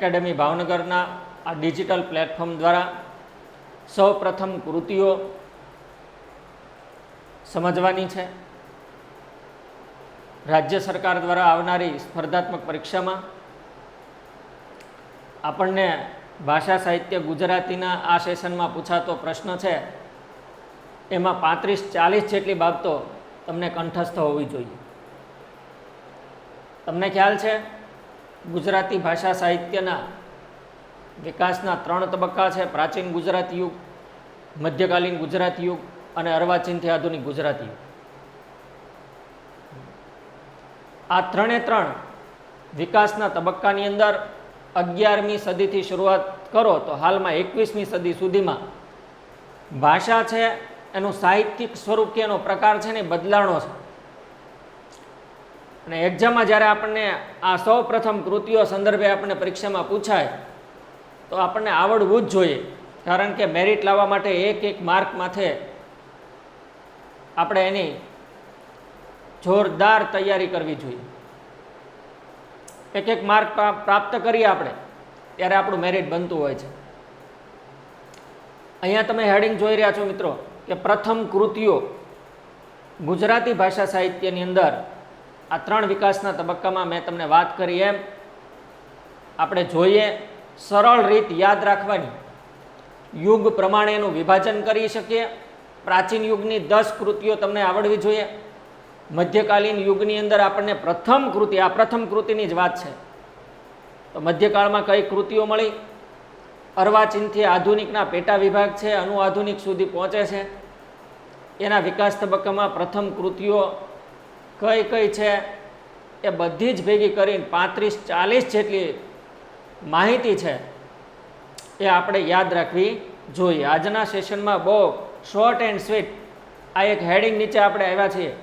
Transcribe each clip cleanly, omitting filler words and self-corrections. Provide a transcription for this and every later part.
Academy ભાવનગરના આ digital platform દ્વારા સૌ પ્રથમ કૃતિઓ સમજવાની છે। રાજ્ય સરકાર દ્વારા આવનારી સ્પર્ધાત્મક પરીક્ષામાં આપણને ભાષા સાહિત્ય ગુજરાતીના આ સેશનમાં પૂછાતો પ્રશ્ન છે એમાં 35-40 જેટલી બાબતો તમને કંઠસ્થ હોવી જોઈએ। તમને ખ્યાલ છે ગુજરાતી ભાષા સાહિત્યના વિકાસના 3 તબક્કા છે: પ્રાચીન ગુજરાતી યુગ, મધ્યકાલીન ગુજરાતી યુગ અને અર્વાચીનથી આધુનિક ગુજરાતી યુગ। આ 3 વિકાસના તબક્કાની અંદર 11મી સદીથી શરૂઆત કરો તો હાલમાં 21મી સદી સુધીમાં ભાષા છે એનું સાહિત્યિક સ્વરૂપ કે એનો પ્રકાર છે ને બદલાણો છે। અને એક્ઝામમાં જ્યારે આપણને આ સૌ પ્રથમ કૃતિઓ સંદર્ભે આપણને પરીક્ષામાં પૂછાય તો આપણને આવડવું જ જોઈએ, કારણ કે મેરિટ લાવવા માટે એક માર્ક માથે આપણે એની જોરદાર તૈયારી કરવી જોઈએ। એક માર્ક પ્રાપ્ત કરીએ આપણે ત્યારે આપણું મેરિટ બનતું હોય છે। અહીંયા તમે હેડિંગ જોઈ રહ્યા છો મિત્રો કે પ્રથમ કૃતિઓ ગુજરાતી ભાષા સાહિત્યની અંદર આ 3 વિકાસના તબક્કામાં મેં તમને વાત કરી એમ આપણે જોઈએ સરળ રીત યાદ રાખવાની, યુગ પ્રમાણે એનું વિભાજન કરી શકીએ। પ્રાચીન યુગની 10 કૃતિઓ તમને આવડવી જોઈએ। મધ્યકાલીન યુગની અંદર આપણને પ્રથમ કૃતિ, આ પ્રથમ કૃતિની જ વાત છે, તો મધ્યકાળમાં કઈ કૃતિઓ મળી, અર્વાચીનથી આધુનિકના પેટા વિભાગ છે, અનુઆધુનિક સુધી પહોંચે છે, એના વિકાસ તબક્કામાં પ્રથમ કૃતિઓ કઈ કઈ છે એ બધી જ ભેગી કરીને 35-40 જેટલી માહિતી છે એ આપણે યાદ રાખવી જોઈએ। આજના સેશનમાં બહુ શોર્ટ એન્ડ સ્વીટ આ એક હેડિંગ નીચે આપણે આવ્યા છીએ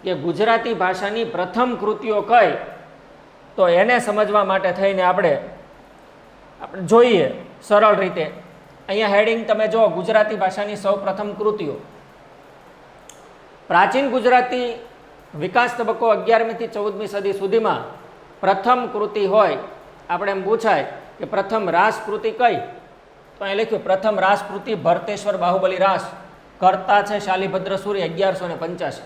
કે ગુજરાતી ભાષાની પ્રથમ કૃતિઓ કઈ, તો એને સમજવા માટે થઈને આપણે જોઈએ સરળ રીતે। અહીંયા હેડિંગ તમે જો, ગુજરાતી ભાષાની સૌ પ્રથમ કૃતિઓ। પ્રાચીન ગુજરાતી વિકાસ તબક્કો 11મી થી 14મી સદી સુધીમાં પ્રથમ કૃતિ હોય, આપણે એમ પૂછાય કે પ્રથમ રાસ કૃતિ કઈ, તો અહીં લખ્યું પ્રથમ રાસ કૃતિ ભરતેશ્વર બાહુબલી રાસ, કરતા છે શાલિભદ્ર સૂર્ય 1185।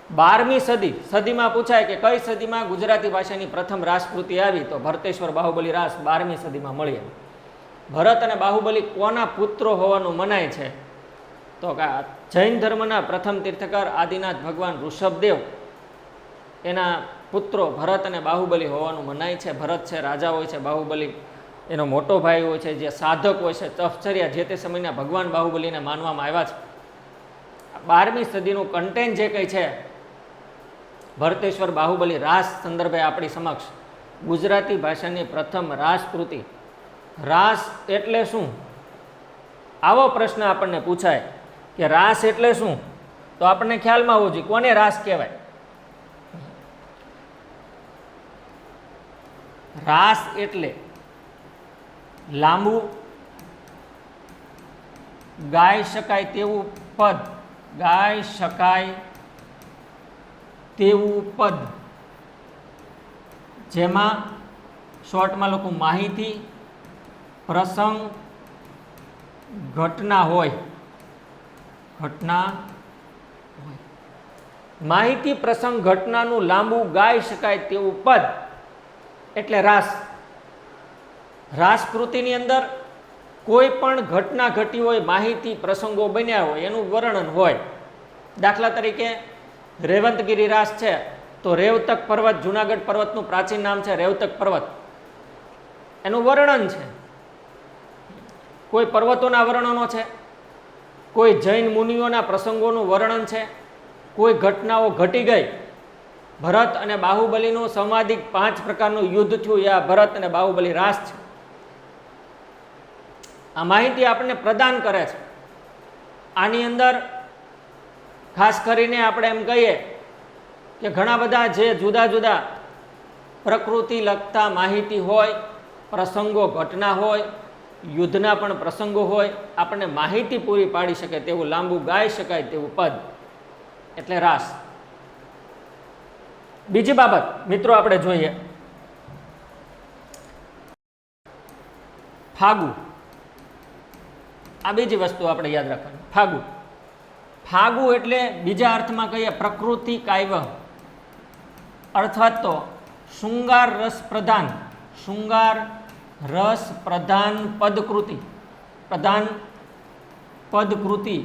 12મી સદીમાં પૂછાય કે કઈ સદીમાં ગુજરાતી ભાષાની પ્રથમ રાસકૃતિ આવી, તો ભરતેશ્વર બાહુબલી રાસ 12મી સદીમાં મળી આવી। ભરત અને બાહુબલી કોના પુત્રો હોવાનું મનાય છે, તો જૈન ધર્મના પ્રથમ તીર્થકર આદિનાથ ભગવાન ઋષભદેવ એના પુત્રો ભરત અને બાહુબલી હોવાનું મનાય છે। ભરત છે રાજા હોય છે, બાહુબલી એનો મોટો ભાઈ હોય છે, જે સાધક હોય છે, તપશ્ચર્યા જે તે સમયના ભગવાન બાહુબલીને માનવામાં આવ્યા છે। 12મી સદીનું કન્ટેન્ટ જે કંઈ છે ભરતેશ્વર બાહુબલી રાસ સંદર્ભે આપણી સમક્ષ ગુજરાતી ભાષાની પ્રથમ રાસકૃતિ। રાસ એટલે શું, આવો પ્રશ્ન આપણને પૂછાય કે રાસ એટલે શું, તો આપણને ખ્યાલમાં હોવું જોઈએ કોને રાસ કહેવાય। રાસ એટલે લાંબુ ગાઈ શકાય તેવું પદ, ગાઈ શકાય તેવું પદ જેમાં શોર્ટમાં લખું માહિતી, પ્રસંગ, ઘટના હોય। માહિતી, પ્રસંગ, ઘટનાનું લાંબુ ગાઈ શકાય તેવું પદ એટલે રાસ। રાસકૃતિની અંદર કોઈ પણ ઘટના ઘટી હોય, માહિતી, પ્રસંગો બન્યા હોય, એનું વર્ણન હોય। દાખલા તરીકે રેવંતગીરી રાસ છે તો રેવતક પર્વત, જુનાગઢ પર્વતનું પ્રાચીન નામ છે રેવતક પર્વત, એનું વર્ણન છે। કોઈ પર્વતોના વર્ણનો છે, કોઈ જૈન મુનિઓના પ્રસંગોનું વર્ણન છે, કોઈ ઘટનાઓ ઘટી ગઈ। ભરત અને બાહુબલીનું સંવાદિક 5 પ્રકારનું યુદ્ધ થયું, એ આ ભરત અને બાહુબલી રાસ છે। આ માહિતી આપણને પ્રદાન કરે છે। આની અંદર ખાસ કરીને આપણે એમ કહીએ કે ઘણા બધા જે જુદા જુદા પ્રકૃતિ લગતા માહિતી હોય, પ્રસંગો, ઘટના હોય, યુદ્ધના પણ પ્રસંગો હોય, આપણને માહિતી પૂરી પાડી શકે તેવું લાંબુ ગાઈ શકાય તેવું પદ એટલે રાસ। બીજી બાબત મિત્રો આપણે જોઈએ ફાગુ, આ બીજી વસ્તુ આપણે યાદ રાખવાની. ફાગુ, ફાગુ એટલે બીજા અર્થમાં કહીએ પ્રકૃતિ કાવ્ય, અર્થાત તો શૃંગાર રસ પ્રધાન, શૃંગાર રસ પ્રધાન પદકૃતિ, પ્રધાન પદકૃતિ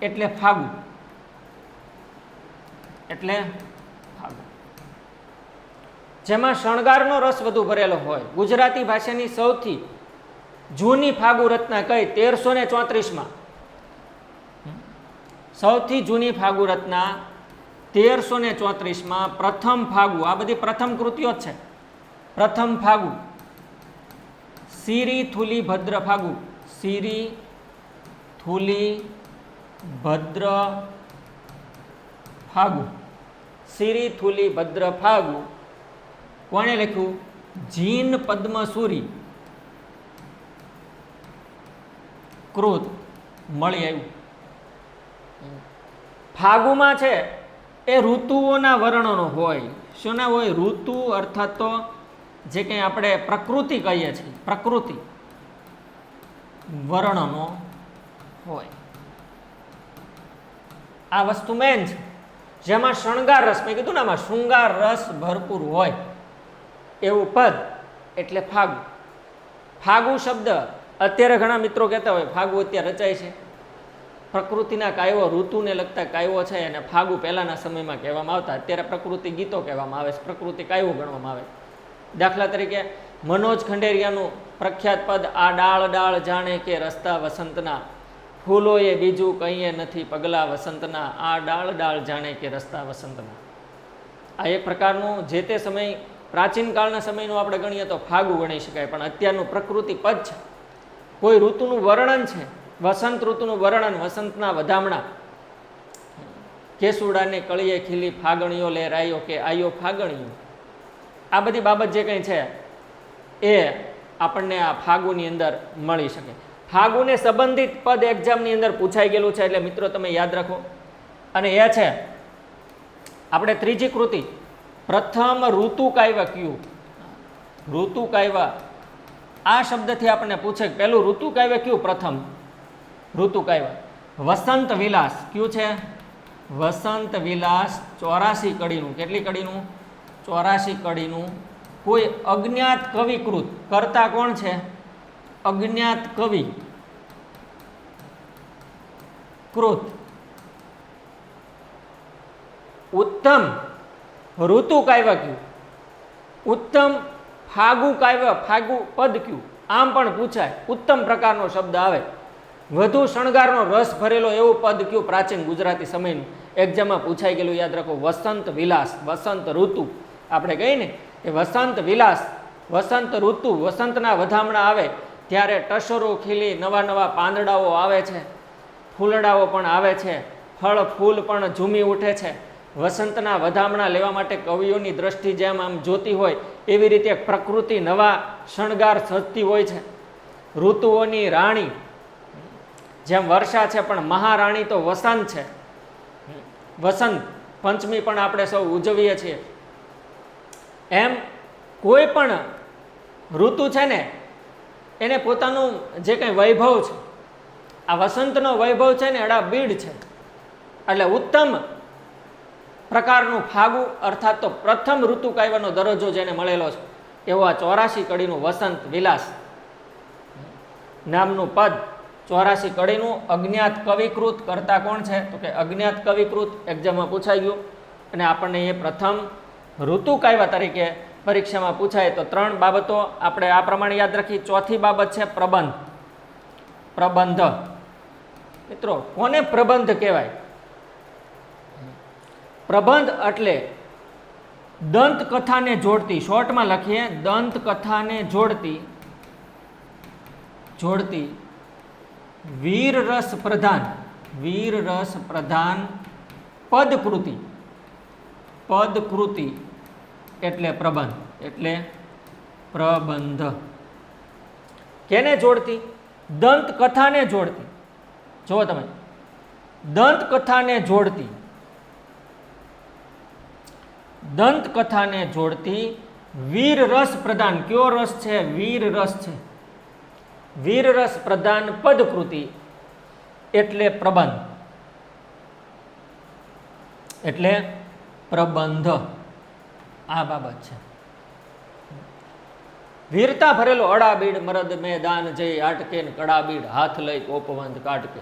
એટલે ફાગુ, એટલે ફાગુ. જેમાં શણગારનો રસ વધુ ભરેલો હોય. ગુજરાતી ભાષાની સૌથી જૂની ફાગુ રચના કઈ? 1334માં. સૌથી જૂની ફાગુ રચના 1334માં પ્રથમ ફાગુ. આ બધી પ્રથમ કૃતિઓ જ છે. પ્રથમ ફાગુ સિરી થુલી ભદ્ર ફાગુ, સિરી થુલી ભદ્ર ફાગુ, સિરી થુલી ભદ્ર ફાગુ. કોણે લખ્યું? જીન પદ્મસુરી કૃત મળી આવ્યું. ફાગુમાં છે એ ઋતુઓના વર્ણનો હોય. શુંના હોય? ઋતુ અર્થાત તો જે કંઈ આપણે પ્રકૃતિ કહીએ છીએ, પ્રકૃતિ વર્ણનો હોય. આ વસ્તુ મેન છે. જેમાં શણગાર રસ, મેં કીધું ને આમાં શૃંગાર રસ ભરપૂર હોય એવું પદ એટલે ફાગુ. ફાગુ શબ્દ અત્યારે ઘણા મિત્રો કહેતા હોય ફાગુ અત્યારે રચાય છે. પ્રકૃતિના કાવ્યો, ઋતુને લગતા કાવ્યો છે અને ફાગુ પહેલાના સમયમાં કહેવામાં આવતા. અત્યારે પ્રકૃતિ ગીતો કહેવામાં આવે છે, પ્રકૃતિ કાવ્યો ગણવામાં આવે. દાખલા તરીકે મનોજ ખંડેરિયાનું પ્રખ્યાત પદ, આ ડાળ ડાળ જાણે કે રસ્તા વસંતના, ફૂલોએ બીજું કંઈએ નથી પગલા વસંતના, આ ડાળ ડાળ જાણે કે રસ્તા વસંતના. આ એક પ્રકારનું જે તે સમય પ્રાચીન કાળના સમયનું આપણે ગણીએ તો ફાગુ ગણી શકાય. પણ અત્યારનું પ્રકૃતિ પદ છે, કોઈ ઋતુનું વર્ણન છે, વસંત ઋતુનું વર્ણન, વસંતના વધામણા, કેસુડાને કળીએ ખીલી ફાગણીઓ લહેરાયો કે આયો ફાગણીઓ. આ બધી બાબત જે કંઈ છે એ આપણને આ ફાગુની અંદર મળી શકે. ફાગુને સંબંધિત પદ એક્ઝામની અંદર પૂછાઈ ગયેલું છે, એટલે મિત્રો તમે યાદ રાખો. અને એ છે આપણે ત્રીજી કૃતિ, પ્રથમ ઋતુ કાવ્ય કયું? ઋતુ કાવ્ય, આ શબ્દથી આપણને પૂછે પહેલું ઋતુ કાવ્ય કયું? પ્રથમ ઋતુ કાવ્ય વસંત વિલાસ. કયું છે? વસંત વિલાસ 84 કડીનું. કેટલી કડીનું? 84 કડીનું. કોઈ અજ્ઞાત કવિકૃત, કરતા કોણ છે? અજ્ઞાત કવિ કૃત. ઉત્તમ ઋતુ કાવ્ય કયું? ઉત્તમ ફાગુ કાવ્ય, ફાગુ પદ કયું? આમ પણ પૂછાય. ઉત્તમ પ્રકારનો શબ્દ આવે. વધુ શણગારનો રસ ભરેલો એવું પદ કયું? પ્રાચીન ગુજરાતી સમયનું એક્ઝામમાં પૂછાઈ ગયેલું, યાદ રાખો. વસંત વિલાસ, વસંત ઋતુ આપણે કહીએ ને એ વસંત વિલાસ, વસંત ઋતુ, વસંતના વધામણા આવે ત્યારે ટસરો ખીલી, નવા નવા પાંદડાઓ આવે છે, ફૂલડાઓ પણ આવે છે, ફળ ફૂલ પણ ઝૂમી ઉઠે છે. વસંતના વધામણા લેવા માટે કવિઓની દ્રષ્ટિ જેમ આમ જોતી હોય એવી રીતે પ્રકૃતિ નવા શણગાર સજતી હોય છે. ઋતુઓની રાણી જેમ વર્ષા છે પણ મહારાણી તો વસંત છે. વસંત પંચમી પણ આપણે સૌ ઉજવીએ છીએ. એમ કોઈ પણ ઋતુ છે ને એને પોતાનું જે કંઈ વૈભવ છે, આ વસંતનો વૈભવ છે ને એડા બીડ છે. એટલે ઉત્તમ પ્રકારનું ફાગુ અર્થાત તો પ્રથમ ઋતુ કાવ્યનો દરજ્જો જેને મળેલો છે એવો આ 84 કડીનું વસંત વિલાસ નામનું પદ, 84 કડીનું અજ્ઞાત કવિકૃત. કરતા કોણ છે? તો કે અજ્ઞાત કવિકૃત. એક્ઝામમાં પૂછાઈ ગયું અને આપણને એ પ્રથમ ઋતુ કાવ્ય તરીકે પરીક્ષામાં પૂછાય. તો 3 બાબતો આપણે આ પ્રમાણે યાદ રાખી. ચોથી બાબત છે પ્રબંધ. પ્રબંધ મિત્રો, કોને પ્રબંધ કહેવાય? પ્રબંધ એટલે દંતકથાને જોડતી, શોર્ટમાં લખીએ દંતકથાને જોડતી વીર રસ પ્રધાન પદકૃતિ. પદકૃતિ એટલે પ્રબંધ, એટલે પ્રબંધ. કેને જોડતી? દંતકથાને જોડતી. જુઓ તમે, દંતકથાને જોડતી, દંતકથાને જોડતી વીર રસ પ્રધાન. કયો રસ છે? વીર રસ છે. વીરરસ પ્રધાન પદકૃતિ એટલે પ્રબંધ, એટલે પ્રબંધ આ બાબત છે. વીરતા ભરેલો અડાબીડ મરદ મેદાન જઈ આટકે ને કડાબીડ હાથ લઈ કોપવંત કાટકે.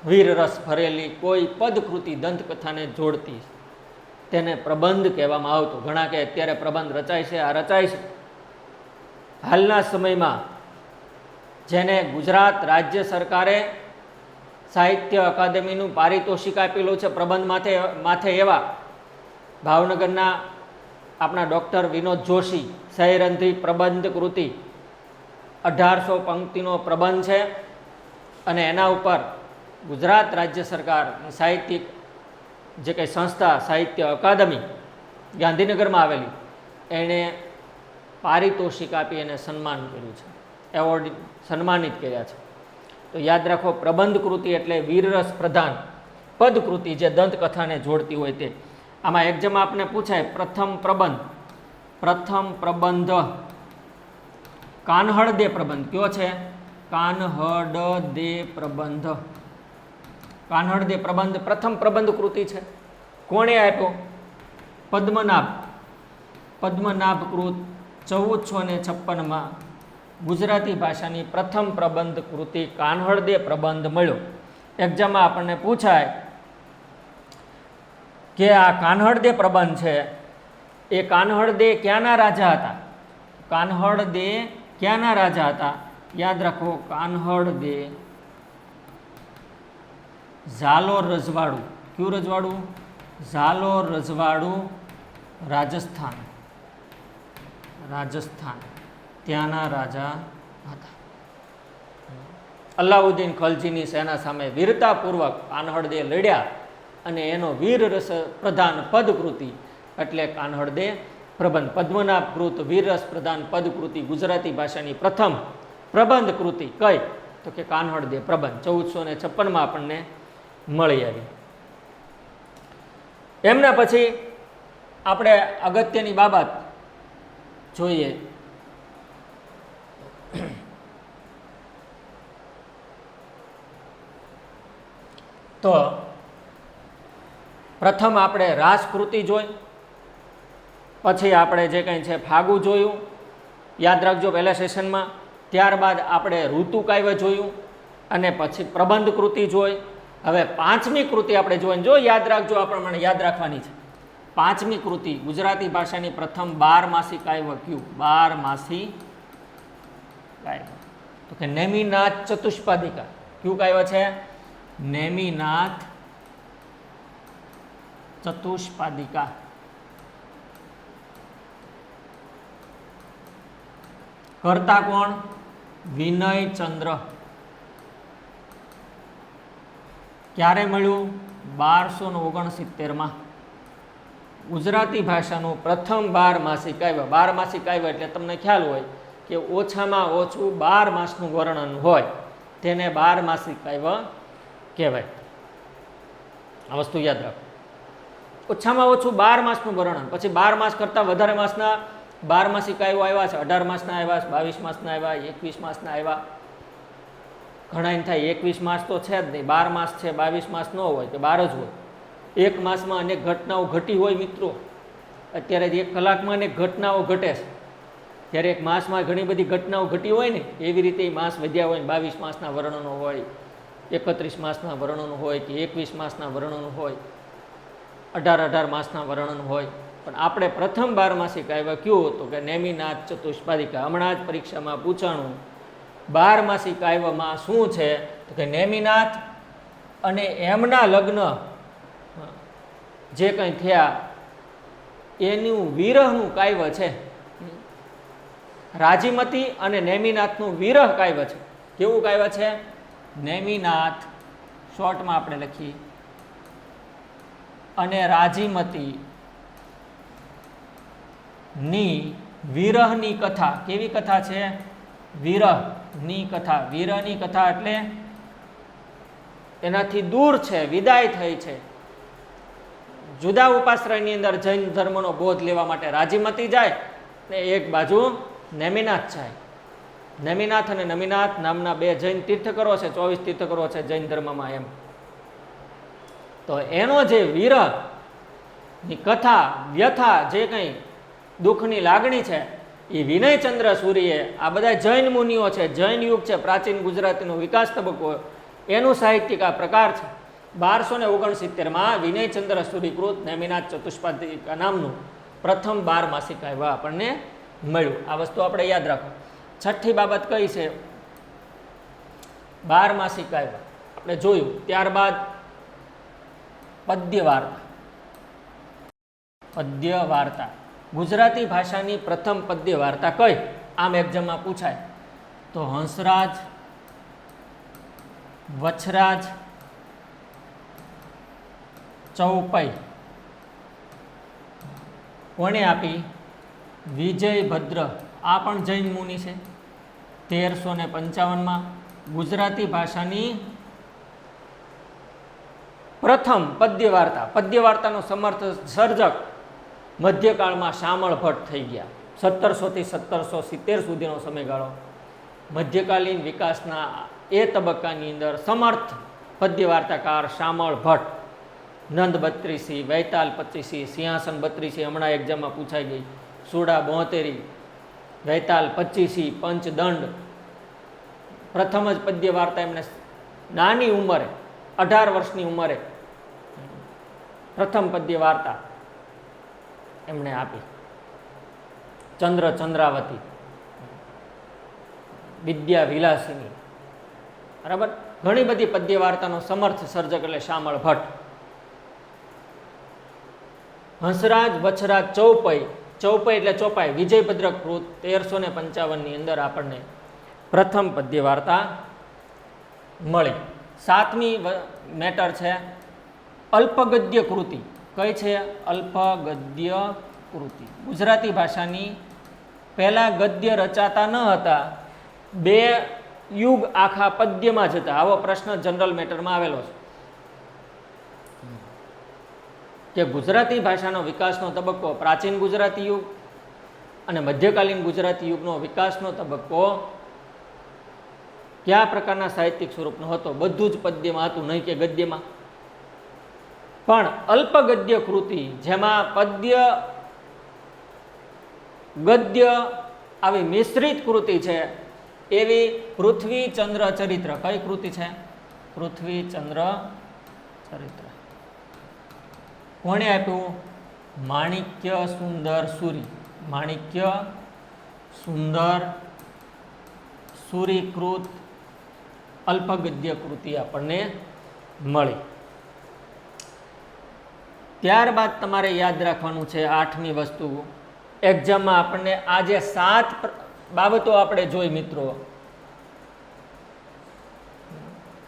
વીર રસ ભરેલી કોઈ પદકૃતિ દંતકથાને જોડતી તેને પ્રબંધ કહેવામાં આવતો. ઘણા કે અત્યારે પ્રબંધ રચાય છે, આ રચાય છે. હાલના સમયમાં જેને ગુજરાત રાજ્ય સરકારે સાહિત્ય અકાદમીનું પારિતોષિક આપેલું છે પ્રબંધ માથે એવા ભાવનગરના આપણા ડૉક્ટર વિનોદ જોશી સૈરંધી પ્રબંધ કૃતિ 1800 પંક્તિનો પ્રબંધ છે અને એના ઉપર ગુજરાત રાજ્ય સરકાર સાહિત્યિક જે કંઈ સંસ્થા સાહિત્ય અકાદમી ગાંધીનગરમાં આવેલી એણે પારિતોષિક આપી એને સન્માન કર્યું છે, એવોર્ડ સન્માનિત કર્યા છે. તો યાદ રાખો પ્રબંધ કૃતિ એટલે વીરરસ પ્રધાન પદકૃતિ જે દંતકથાને જોડતી હોય તે. આમાં એક્ઝામ આપને પૂછાય પ્રથમ પ્રબંધ કાનહડ દે પ્રબંધ કયો છે? કાનહડ દે પ્રબંધ. કાનહડ દે પ્રબંધ પ્રથમ પ્રબંધ કૃતિ છે. કોણે આપ્યો? પદ્મનાભ કૃત 1456માં ગુજરાતી ભાષાની પ્રથમ પ્રબંધ કૃતિ કાનહડ દે પ્રબંધ મળ્યો. એક્ઝામમાં આપણને પૂછાય કે આ કાનહડ દે પ્રબંધ છે એ કાનહડ દે ક્યાંના રાજા હતા? કાનહડ દે ક્યાંના રાજા હતા? યાદ રાખો કાનહડ દે ઝાલોર રજવાડું. કયું રજવાડું? ઝાલોર રજવાડું રાજસ્થાન ત્યાંના રાજા હતા. અલાઉદ્દીન ખલજીની સેના સામે વીરતાપૂર્વક કાનહડ દે લડ્યા અને એનો વીર રસ પ્રધાન પદકૃતિ એટલે કાનહડ દે પ્રબંધ. પદ્મનાભ કૃત વીરરસ પ્રધાન પદકૃતિ ગુજરાતી ભાષાની પ્રથમ પ્રબંધ કૃતિ કઈ? તો કે કાનહડ દે પ્રબંધ 1456માં આપણને મળી આવી. એમના પછી આપણે અગત્યની બાબત જોઈએ તો પ્રથમ આપણે રાસકૃતિ જોઈ, પછી આપણે જે કંઈ છે ફાગુ જોયું, યાદ રાખજો પહેલા સેશનમાં. ત્યારબાદ આપણે ઋતુ કાવ્ય જોયું અને પછી પ્રબંધ કૃતિ જોઈ. હવે પાંચમી કૃતિ આપણે જોઈને જો યાદ રાખજો, આપણે મને યાદ રાખવાની છે. પાંચમી કૃતિ ગુજરાતી ભાષાની પ્રથમ 12માસી કાવ્ય કયું? 12માસી કાવ્ય તો કે નેમિનાથ ચતુષ્પાદિકા. કયું કાવ્ય છે? નેમિનાથ ચતુષ્પાદિકા. કરતા કોણ? વિનયચંદ્ર. ક્યારે મળ્યું? 1269માં. ગુજરાતી ભાષાનું પ્રથમ 12માસી કાવ્ય. 12માસી કાવ્ય એટલે તમને ખ્યાલ હોય કે ઓછામાં ઓછું 12 માસનું વર્ણન હોય તેને 12માસી કાવ્ય કહેવાય. આ વસ્તુ યાદ રાખો. ઓછામાં ઓછું 12 માસનું વર્ણન, પછી 12 માસ કરતાં વધારે માસના 12માસી કાવ્યો આવ્યા છે. 18 માસના આવ્યા છે, 22 માસના આવ્યા, 21 માસના આવ્યા. ઘણા એમ થાય 21 માસ તો છે જ નહીં, 12 માસ છે, 22 માસ ન હોય કે 12 જ હોય. એક માસમાં અનેક ઘટનાઓ ઘટી હોય મિત્રો. અત્યારે એક કલાકમાં અનેક ઘટનાઓ ઘટે છે, ત્યારે એક માસમાં ઘણી બધી ઘટનાઓ ઘટી હોય ને એવી રીતે માસ વધ્યા હોય ને 22 માસના વર્ણનો હોય, 31 માસના વર્ણનો હોય કે 21 માસના વર્ણનો હોય, 18 માસના વર્ણન હોય. પણ આપણે પ્રથમ 12માસી કાવ્ય કયું હતું? કે નેમિનાથ ચતુષ્પાદિકા. હમણાં જ પરીક્ષામાં પૂછાણું 12માસી કાવ્યમાં શું છે? તો કે નેમિનાથ અને એમના લગ્ન જે કંઈ થયા એનું વિરહનું કાવ્ય છે. રાજીમતી અને નેમિનાથનું વિરહ કાવ્ય છે. કેવું કાવ્ય છે? નેમિનાથ શોર્ટમાં આપણે લખીએ અને રાજીમતી ની વિરહની કથા. કેવી કથા છે? વિરહની કથા. વિરહની કથા એટલે એનાથી દૂર છે, વિદાય થઈ છે. જુદા ઉપાશ્રયની અંદર જૈન ધર્મનો બોધ લેવા માટે રાજીમતી જાય ને એક બાજુ નેમિનાથ જાય. નેમિનાથ અને નમિનાથ નામના બે જૈન તીર્થકરો છે, 24 તીર્થકરો છે જૈન ધર્મમાં એમ. તો એનો જે વિરહની કથા, વ્યથા, જે કંઈ દુઃખની લાગણી છે એ વિનયચંદ્ર સૂરીએ, આ બધા જૈન મુનિઓ છે, જૈન યુગ છે, પ્રાચીન ગુજરાતીનો વિકાસ તબક્કો, એનું સાહિત્યિક આ પ્રકાર છે. 1269માં વિનયચંદ્ર સૂરીકૃત નેમિનાથ ચતુષ્પાદિકા નામનું પ્રથમ 12 માસિક આવ્યા આપણને મળ્યું. આ વસ્તુ આપણે યાદ રાખો. છઠ્ઠી બાબત કઈ છે? 12 માસિક આવ્યા આપણે જોયું. ત્યારબાદ પદ્ય વાર્તા. પદ્ય વાર્તા ગુજરાતી ભાષાની પ્રથમ પદ્ય વાર્તા કઈ? આમ એક્ઝામમાં પૂછાય તો હંસરાજ, વછરાજ, ચૌપઈ. કોણે આપી? વિજયભદ્ર. આ પણ જૈન મુનિ છે. 1355માં ગુજરાતી ભાષાની પ્રથમ પદ્ય વાર્તા. પદ્ય વાર્તાનો સમર્થ સર્જક મધ્યકાળમાં શામળ ભટ્ટ થઈ ગયા. 1700 થી 1770 સુધીનો સમયગાળો. મધ્યકાલીન વિકાસના એ તબક્કાની અંદર સમર્થ પદ્ય વાર્તાકાર શામળ ભટ્ટ. નંદ 32, વૈતાલ 25, સિંહાસન 32, હમણાં એક્ઝામમાં પૂછાઈ ગઈ. સુડા 72, વૈતાલ 25, પંચદંડ. પ્રથમ જ પદ્ય વાર્તા એમને નાની ઉંમરે, 18 વર્ષની ઉંમરે પ્રથમ પદ્ય વાર્તા એમણે આપી. ચંદ્ર ચંદ્રાવતી, વિદ્યા વિલાસિની. બરાબર, ઘણી બધી પદ્ય વાર્તાનો સમર્થ સર્જક એટલે શામળ ભટ્ટ. હંસરાજ, વછરાજ, ચૌપઈ. ચૌપઈ એટલે ચોપાઈ. વિજયભદ્ર કૃત 1355ની અંદર આપણને પ્રથમ પદ્ય વાર્તા મળી. 7મી મેટર છે અલ્પગદ્ય કૃતિ. કઈ છે? અલ્પગદ્ય કૃતિ. ગુજરાતી ભાષાની પહેલા ગદ્ય રચાતા ન હતા, 2 યુગ આખા પદ્યમાં જ હતા. આવો પ્રશ્ન જનરલ મેટરમાં આવેલો છે કે ગુજરાતી ભાષાનો વિકાસનો તબક્કો પ્રાચીન ગુજરાતી યુગ અને મધ્યકાલીન ગુજરાતી યુગનો વિકાસનો તબક્કો કયા પ્રકારના સાહિત્યિક સ્વરૂપનો હતો? બધું જ પદ્યમાં હતું, નહીં કે ગદ્યમાં. પણ અલ્પગદ્ય કૃતિ, જેમાં પદ્ય ગદ્ય આવી મિશ્રિત કૃતિ છે, એવી પૃથ્વીચંદ્ર ચરિત્ર. કઈ કૃતિ છે? પૃથ્વીચંદ્ર ચરિત્ર. કોણે આપ્યું? માણિક્ય સુંદર સૂરી. માણિક્ય સુંદર સૂરીકૃત અલ્પગદ્ય કૃતિ આપણને મળી. ત્યારબાદ તમારે યાદ રાખવાનું છે 8મી વસ્તુ. એક્ઝામમાં આપણને આ જે 7 બાબતો આપણે જોઈ મિત્રો,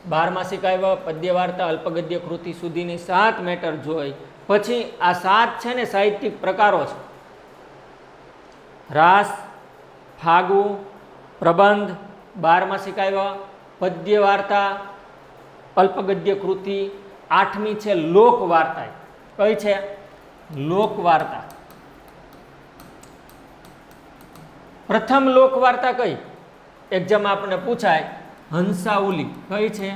12 માસિક આવ્યા, પદ્ય વાર્તા, અલ્પગદ્ય કૃતિ સુધીની 7 મેટર જોઈ. પછી આ 7 છે ને સાહિત્યિક પ્રકારો છે. રાસ, ફાગુ, પ્રબંધ, 12 માસિક આવ્યા, પદ્ય વાર્તા, અલ્પગદ્ય કૃતિ. 8મી છે લોકવાર્તા. કઈ છે? લોકવાર્તા. પ્રથમ લોકવાર્તા કઈ? એક્ઝામમાં આપણને પૂછાય હંસાઉલી. કઈ છે?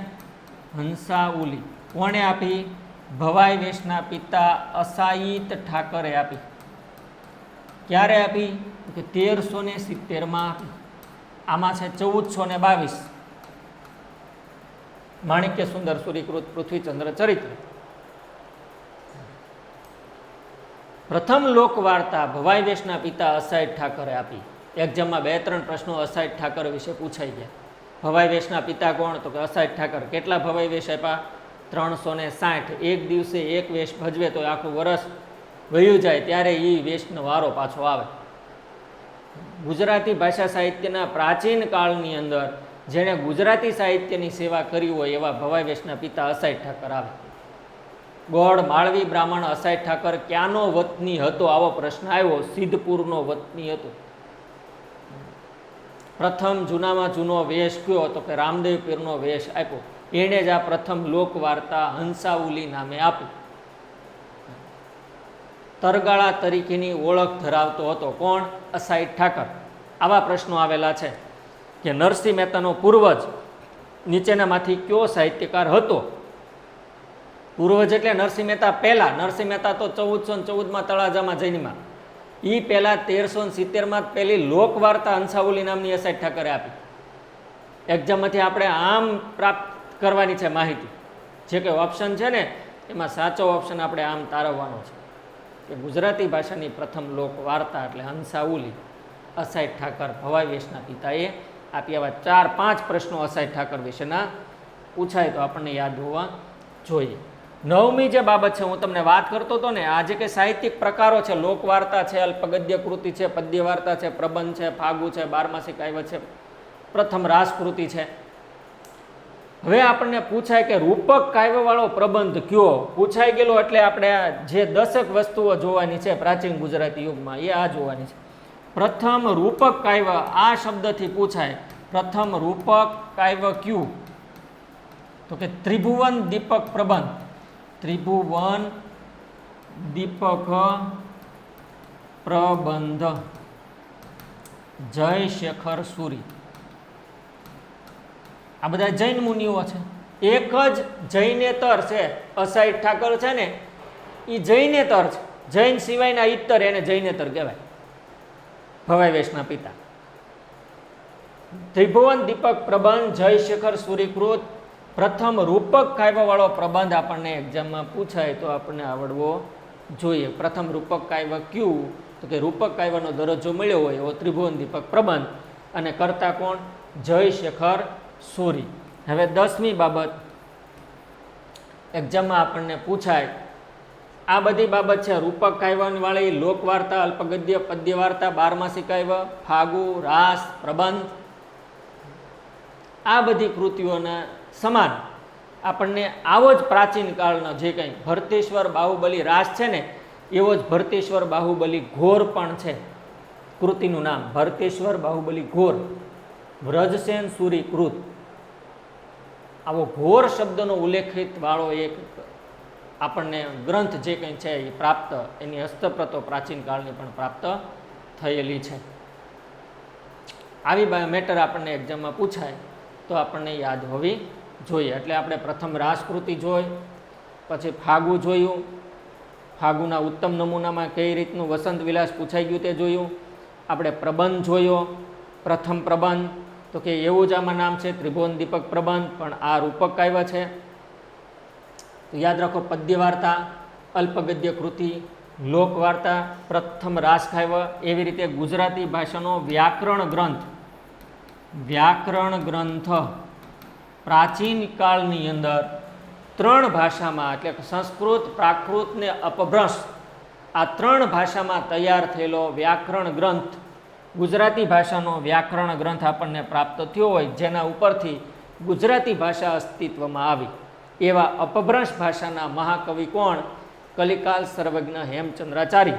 હંસાઉલી. કોણે આપી? ભવાઈ વેશના પિતા અસાયિત ઠાકરે આપી. ક્યારે આપી? કે 1370માં આપી. આમાં છે 1422. માણિક્ય સુંદર સૂરીકૃત પૃથ્વીચંદ્ર ચરિત્ર. પ્રથમ લોકવાર્તા ભવાઈ વેશના પિતા અસાયિત ઠાકરે આપી. એક્ઝામમાં 2-3 પ્રશ્નો અસાયિત ઠાકર વિશે પૂછાઈ ગયા. ભવાઈ વેશના પિતા કોણ? તો કે અસાયિત ઠાકર. કેટલા ભવાઈ વેશ આપ્યા? 360. એક દિવસે એક વેશ ભજવે તો આખું વર્ષ વયું જાય ત્યારે એ વેશનો વારો પાછો આવે. ગુજરાતી ભાષા સાહિત્યના પ્રાચીન કાળની અંદર જેણે ગુજરાતી સાહિત્યની સેવા કરી હોય એવા ભવાઈ વેશના પિતા અસાયિત ઠાકર આવે. ગોળ માળવી બ્રાહ્મણ અસાયિત ઠાકર ક્યાંનો વતની હતો? આવો પ્રશ્ન આવ્યો. સિદ્ધપુરનો વતની હતો. પ્રથમ જૂનામાં જૂનો વેશ કયો? તો કે રામદેવ પીરનો વેશ આપ્યો. એણે જ આ પ્રથમ લોકવાર્તા હંસાઉલી નામે આપી. તરગાળા તરીકેની ઓળખ ધરાવતો હતો. કોણ? અસાયિત ઠાકર. આવા પ્રશ્નો આવેલા છે. કે નરસિંહ મહેતાનો પૂર્વજ નીચેનામાંથી કયો સાહિત્યકાર હતો? પૂર્વજ એટલે નરસિંહ મહેતા પહેલા. નરસિંહ મહેતા તો 1414માં તળાજામાં જન્મ્યા. એ પહેલા 1370માં પહેલી લોકવાર્તા હંસાવલી નામની અસાઈડ ઠાકરે આપી. એક્ઝામમાંથી આપણે આમ પ્રાપ્ત કરવાની છે માહિતી. જે કંઈ ઓપ્શન છે ને એમાં સાચો ઓપ્શન આપણે આમ તારવવાનો છે કે ગુજરાતી ભાષાની પ્રથમ લોકવાર્તા એટલે હંસાવલી અસાઈડ ઠાકર ભવાઈ વેશના પિતાએ આપી. આવા 4-5 પ્રશ્નો અસાઈડ ઠાકર વિશેના પૂછાય તો આપણને યાદ હોવા જોઈએ. નવમી જે બાબત છે હું તમને વાત કરતો હતો ને, આ જે કે સાહિત્યિક પ્રકારો છે, લોકવાર્તા છે, અલ્પગદ્ય કૃતિ છે, પદ્ય વાર્તા છે, પ્રબંધ છે, ફાગુ છે, બારમાસી કાવ્ય છે, પ્રથમ રાસકૃતિ છે. હવે આપણને પૂછાય કે રૂપક કાવ્યવાળો પ્રબંધ કયો? પૂછાઈ ગયેલો એટલે આપણે જે 10 વસ્તુઓ જોવાની છે પ્રાચીન ગુજરાતી યુગમાં એ આ જોવાની છે. પ્રથમ રૂપક કાવ્ય આ શબ્દથી પૂછાય. પ્રથમ રૂપક કાવ્ય કયું? તો કે ત્રિભુવન દીપક પ્રબંધ. ત્રિભુવન દીપક પ્રબંધ જય શેખર સુરી. આ બધા જૈન મુનિઓ છે. એક જ જૈનેતર છે અસાઈડ ઠાકર છે ને, એ જૈનેતર છે. જૈન સિવાયના ઇતર એને જૈનેતર કહેવાય. ભવાઈ વેશના પિતા. ત્રિભુવન દીપક પ્રબંધ જય શેખર સુરીકૃત પ્રથમ રૂપક કાવ્યવાળો પ્રબંધ આપણને એક્ઝામમાં પૂછાય તો આપણને આવડવો જોઈએ. પ્રથમ રૂપક કાવ્ય કયું? તો કે રૂપક કાવ્યનો દરજ્જો મળ્યો હોય એવો ત્રિભુવન દીપક પ્રબંધ. અને કરતા કોણ? જય શેખર સુરી. હવે 10મી બાબત એક્ઝામમાં આપણને પૂછાય. આ બધી બાબત છે રૂપક કાવ્યવાળી, લોકવાર્તા, અલ્પગદ્ય, પદ્ય વાર્તા, બારમાસી કાવ્ય, ફાગુ, રાસ, પ્રબંધ. આ બધી કૃતિઓના સમાન આપણને આવો જ પ્રાચીન કાળનો જે કંઈ ભરતેશ્વર બાહુબલી રાસ છે ને એવો જ ભરતેશ્વર બાહુબલી ઘોર પણ છે. કૃતિનું નામ ભરતેશ્વર બાહુબલી ઘોર, વ્રજસેન સુરી કૃત. આવો ઘોર શબ્દનો ઉલ્લેખિત વાળો એક આપણને ગ્રંથ જે કંઈ છે એ પ્રાપ્ત, એની હસ્તપ્રતો પ્રાચીન કાળની પણ પ્રાપ્ત થયેલી છે. આવી મેટર આપણને એક્ઝામમાં પૂછાય તો આપણને યાદ હોવી જોઈએ. એટલે આપણે પ્રથમ રાસકૃતિ જોઈ, પછી ફાગુ જોયું, ફાગુના ઉત્તમ નમૂનામાં કઈ રીતનું વસંત વિલાસ પૂછાઈ ગયું તે જોયું. આપણે પ્રબંધ જોયો. પ્રથમ પ્રબંધ તો કે એવું જ આમાં નામ છે ત્રિભુવન દીપક પ્રબંધ, પણ આ રૂપક કાવ્ય છે. તો યાદ રાખો, પદ્ય વાર્તા, અલ્પગદ્ય કૃતિ, લોકવાર્તા, પ્રથમ રાસ કાવ્ય. એવી રીતે ગુજરાતી ભાષાનો વ્યાકરણ ગ્રંથ, વ્યાકરણ ગ્રંથ પ્રાચીન કાળની અંદર 3 ભાષામાં એટલે કે સંસ્કૃત, પ્રાકૃત ને અપભ્રંશ, આ 3 ભાષામાં તૈયાર થયેલો વ્યાકરણ ગ્રંથ, ગુજરાતી ભાષાનો વ્યાકરણ ગ્રંથ આપણને પ્રાપ્ત થયો હોય, જેના ઉપરથી ગુજરાતી ભાષા અસ્તિત્વમાં આવી. એવા અપભ્રંશ ભાષાના મહાકવિ કોણ? કલિકાલ સર્વજ્ઞ હેમચંદ્રાચાર્ય.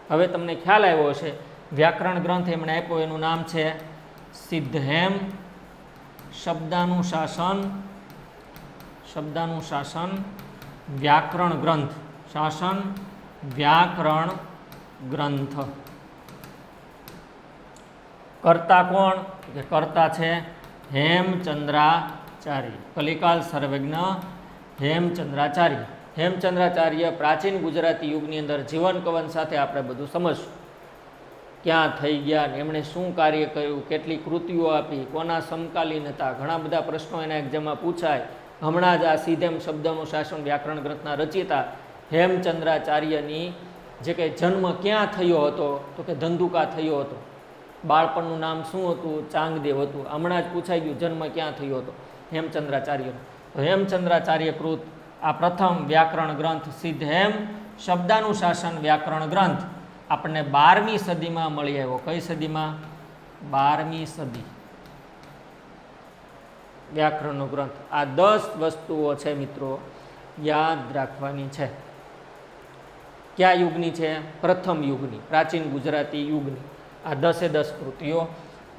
હવે તમને ખ્યાલ આવ્યો હશે, વ્યાકરણ ગ્રંથ એમણે આપ્યો એનું નામ છે સિદ્ધહેમ શબ્દાનુશાસન, શબ્દાનુશાસન વ્યાકરણ ગ્રંથ, શાસન વ્યાકરણ ગ્રંથ. કર્તા કોણ? કે કર્તા છે હેમચંદ્રાચાર્ય, કલિકાલ સર્વજ્ઞ હેમચંદ્રાચાર્ય. હેમચંદ્રાચાર્ય પ્રાચીન ગુજરાતી યુગની અંદર જીવન કવન સાથે આપણે બધું સમજશું. ક્યાં થઈ ગયા ને એમણે શું કાર્ય કર્યું, કેટલી કૃતિઓ આપી, કોના સમકાલીન હતા, ઘણા બધા પ્રશ્નો એના એક્ઝામમાં પૂછાય. હમણાં જ આ સિદ્ધેમ શબ્દનું શાસન વ્યાકરણ ગ્રંથના રચયિતા હેમચંદ્રાચાર્યની જે કંઈ જન્મ ક્યાં થયો હતો? તો કે ધંધુકા થયો હતો. બાળપણનું નામ શું હતું? ચાંગદેવ હતું. હમણાં જ પૂછાઈ ગયું જન્મ ક્યાં થયો હતો? હેમચંદ્રાચાર્યનો. તો હેમચંદ્રાચાર્ય કૃત આ પ્રથમ વ્યાકરણ ગ્રંથ સિદ્ધહેમ શબ્દાનુશાસન વ્યાકરણ ગ્રંથ આપણને 12મી સદીમાં મળી આવ્યો. કઈ સદીમાં? 12મી સદી. વ્યાકરણનો ગ્રંથ. આ 10 વસ્તુઓ છે મિત્રો, યાદ રાખવાની છે. કયા યુગની છે? પ્રથમ યુગની, પ્રાચીન ગુજરાતી યુગની. આ 10 કૃતિઓ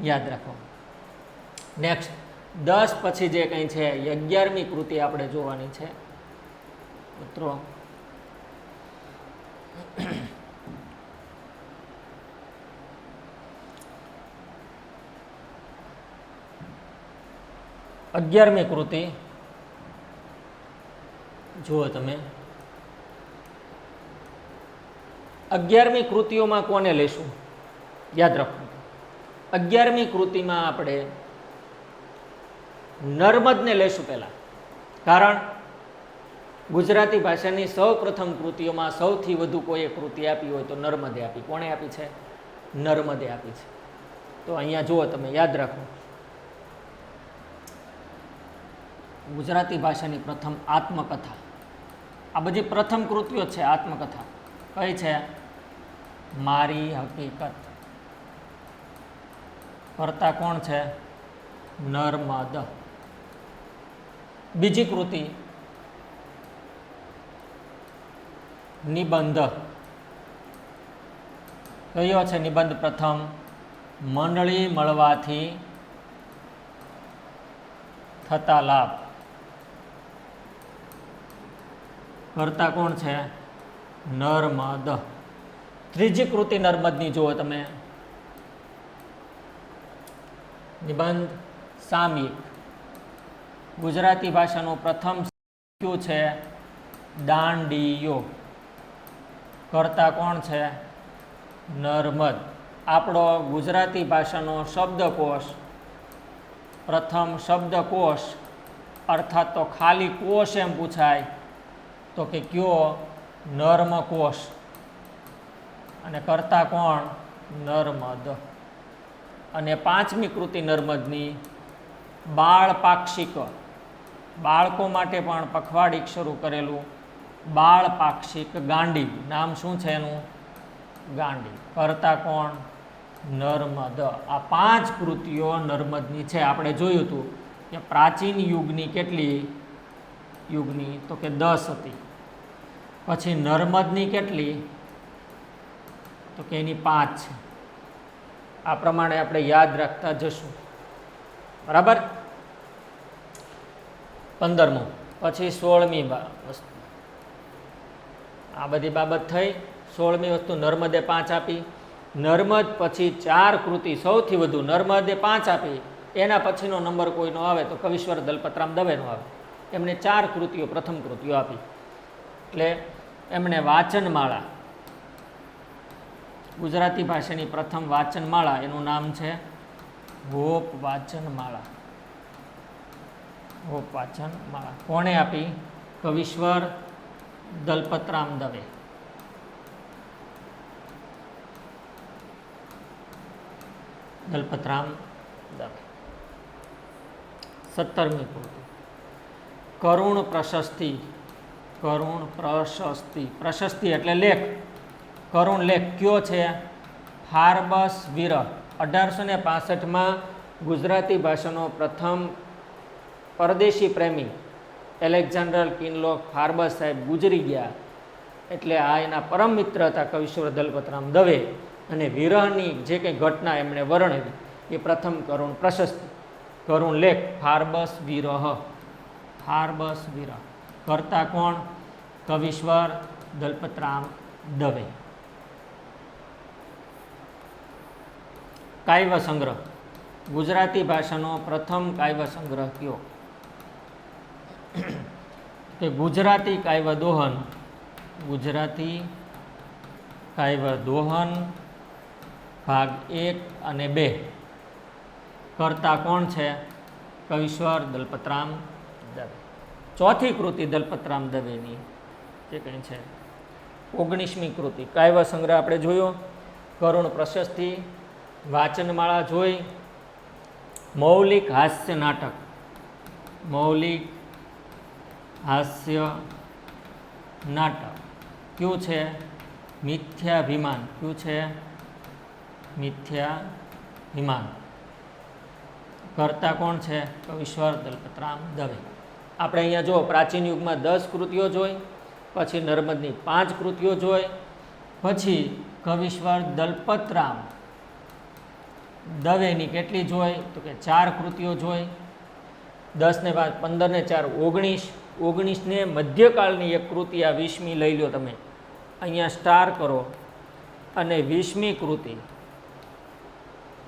યાદ રાખો. નેક્સ્ટ 10 પછી જે કંઈ છે 11મી કૃતિ આપણે જોવાની છે મિત્રો. 11મી કૃતિ જુઓ તમે, 11મી કૃતિઓમાં કોને લેશું? યાદ રાખો, 11મી કૃતિમાં આપણે નર્મદને લેશું પહેલા. કારણ ગુજરાતી ભાષાની સૌ પ્રથમ કૃતિઓમાં સૌથી વધુ કોઈ કૃતિ આપી હોય તો નર્મદે આપી. કોણે આપી છે? નર્મદે આપી છે. તો અહીંયા જુઓ તમે, યાદ રાખો, ગુજરાતી ભાષાની પ્રથમ આત્મકથા, આ બધી પ્રથમ કૃતિઓ છે. આત્મકથા કઈ છે? મારી હકીકત. કર્તા કોણ છે? નર્મદ. બીજી કૃતિ નિબંધ. કયો છે નિબંધ? પ્રથમ મંડળી મળવાથી થતા લાભ. કર્તા કોણ છે? નર્મદ. ત્રીજી કૃતિ નર્મદની જુઓ તમે, નિબંધ સામયિક. ગુજરાતી ભાષાનું પ્રથમ કયું છે? દાંડીયો. કર્તા કોણ છે? નર્મદ. આપણો ગુજરાતી ભાષાનો શબ્દકોશ, પ્રથમ શબ્દકોશ અર્થાત તો ખાલી કોશ એમ પૂછાય તો કે કયો? નર્મકોશ. અને કર્તા કોણ? નર્મદ. અને પાંચમી કૃતિ નર્મદની બાળ પાક્ષિક. બાળકો માટે પણ પખવાડિક શરૂ કરેલું બાળ પાક્ષિક. ગાંડી. નામ શું છે એનું? ગાંડી. કર્તા કોણ? નર્મદ. આ 5 કૃતિઓ નર્મદની છે. આપણે જોયું હતું કે પ્રાચીન યુગની કેટલી યુગની? તો કે 10 હતી. પછી નર્મદની કેટલી? તો કે એની 5 છે. આ પ્રમાણે આપણે યાદ રાખતા જશું. બરાબર. 15મું, પછી 16મી વસ્તુ. આ બધી બાબત થઈ. 16મી વસ્તુ નર્મદે 5 આપી. નર્મદ પછી 4 કૃતિ સૌથી વધુ નર્મદે 5 આપી. એના પછીનો નંબર કોઈનો આવે તો કવિશ્વર દલપતરામ દવેનો આવે. એમણે 4 કૃતિઓ પ્રથમ કૃતિઓ આપી. એટલે એમણે વાચનમાળા, ગુજરાતી ભાષાની પ્રથમ વાચનમાળા, એનું નામ છે ગોપ વાચનમાળા. ગોપ વાચનમાળા કોણે આપી? કવિશ્વર દલપતરામ દવે. દલપતરામ દવે. 17મી કૃતિ કરુણ પ્રશસ્તિ. કરુણ પ્રશસ્તિ. પ્રશસ્તિ એટલે લેખ. કરુણ લેખ કયો છે? ફાર્બસ વિરહ. 1865માં ગુજરાતી ભાષાનો પ્રથમ પરદેશી પ્રેમી એલેક્ઝાન્ડર કિનલોક ફાર્બસ સાહેબ ગુજરી ગયા. એટલે આ એના પરમ મિત્ર હતા કવિશ્વર દલપતરામ દવે. અને વિરહની જે કંઈ ઘટના એમણે વર્ણવી એ પ્રથમ કરુણ પ્રશસ્તિ. કરુણ લેખ ફાર્બસ વિરહ. ફાર્બસ વિરહ. કર્તા કોણ? કવિશ્વર દલપતરામ દવે. કાવ્ય સંગ્રહ. ગુજરાતી ભાષાનો પ્રથમ કાવ્ય સંગ્રહ કયો? કે ગુજરાતી કાવ્ય દોહન. ગુજરાતી કાવ્ય દોહન ભાગ 1 અને 2. કર્તા કોણ છે? કવિશ્વર દલપતરામ દવે. ચોથી કૃતિ દલપતરામ દવેની જે કંઈ છે 19મી કૃતિ કાવ્ય સંગ્રહ આપણે જોયો. કરુણ પ્રશસ્તિ, વાચનમાળા જોઈ. મૌલિક હાસ્ય નાટક. મૌલિક હાસ્ય નાટક કયું છે? મિથ્યાભિમાન. કયું છે? મિથ્યાભિમાન. કર્તા કોણ છે? કવિશ્વર દલપતરામ દવે. આપણે અહીંયા જો પ્રાચીન યુગમાં 10 કૃતિઓ જોઈ, પછી નર્મદની 5 કૃતિઓ જોઈ, પછી કવિશ્વર દલપતરામ દવેની કેટલી જોઈ? તો કે 4 કૃતિઓ જોઈ. 10 ને 5 15 ને 4 19. 19ને મધ્યકાળની એક કૃતિ, આ 20મી લઈ લો તમે, અહીંયા સ્ટાર કરો. અને 20મી કૃતિ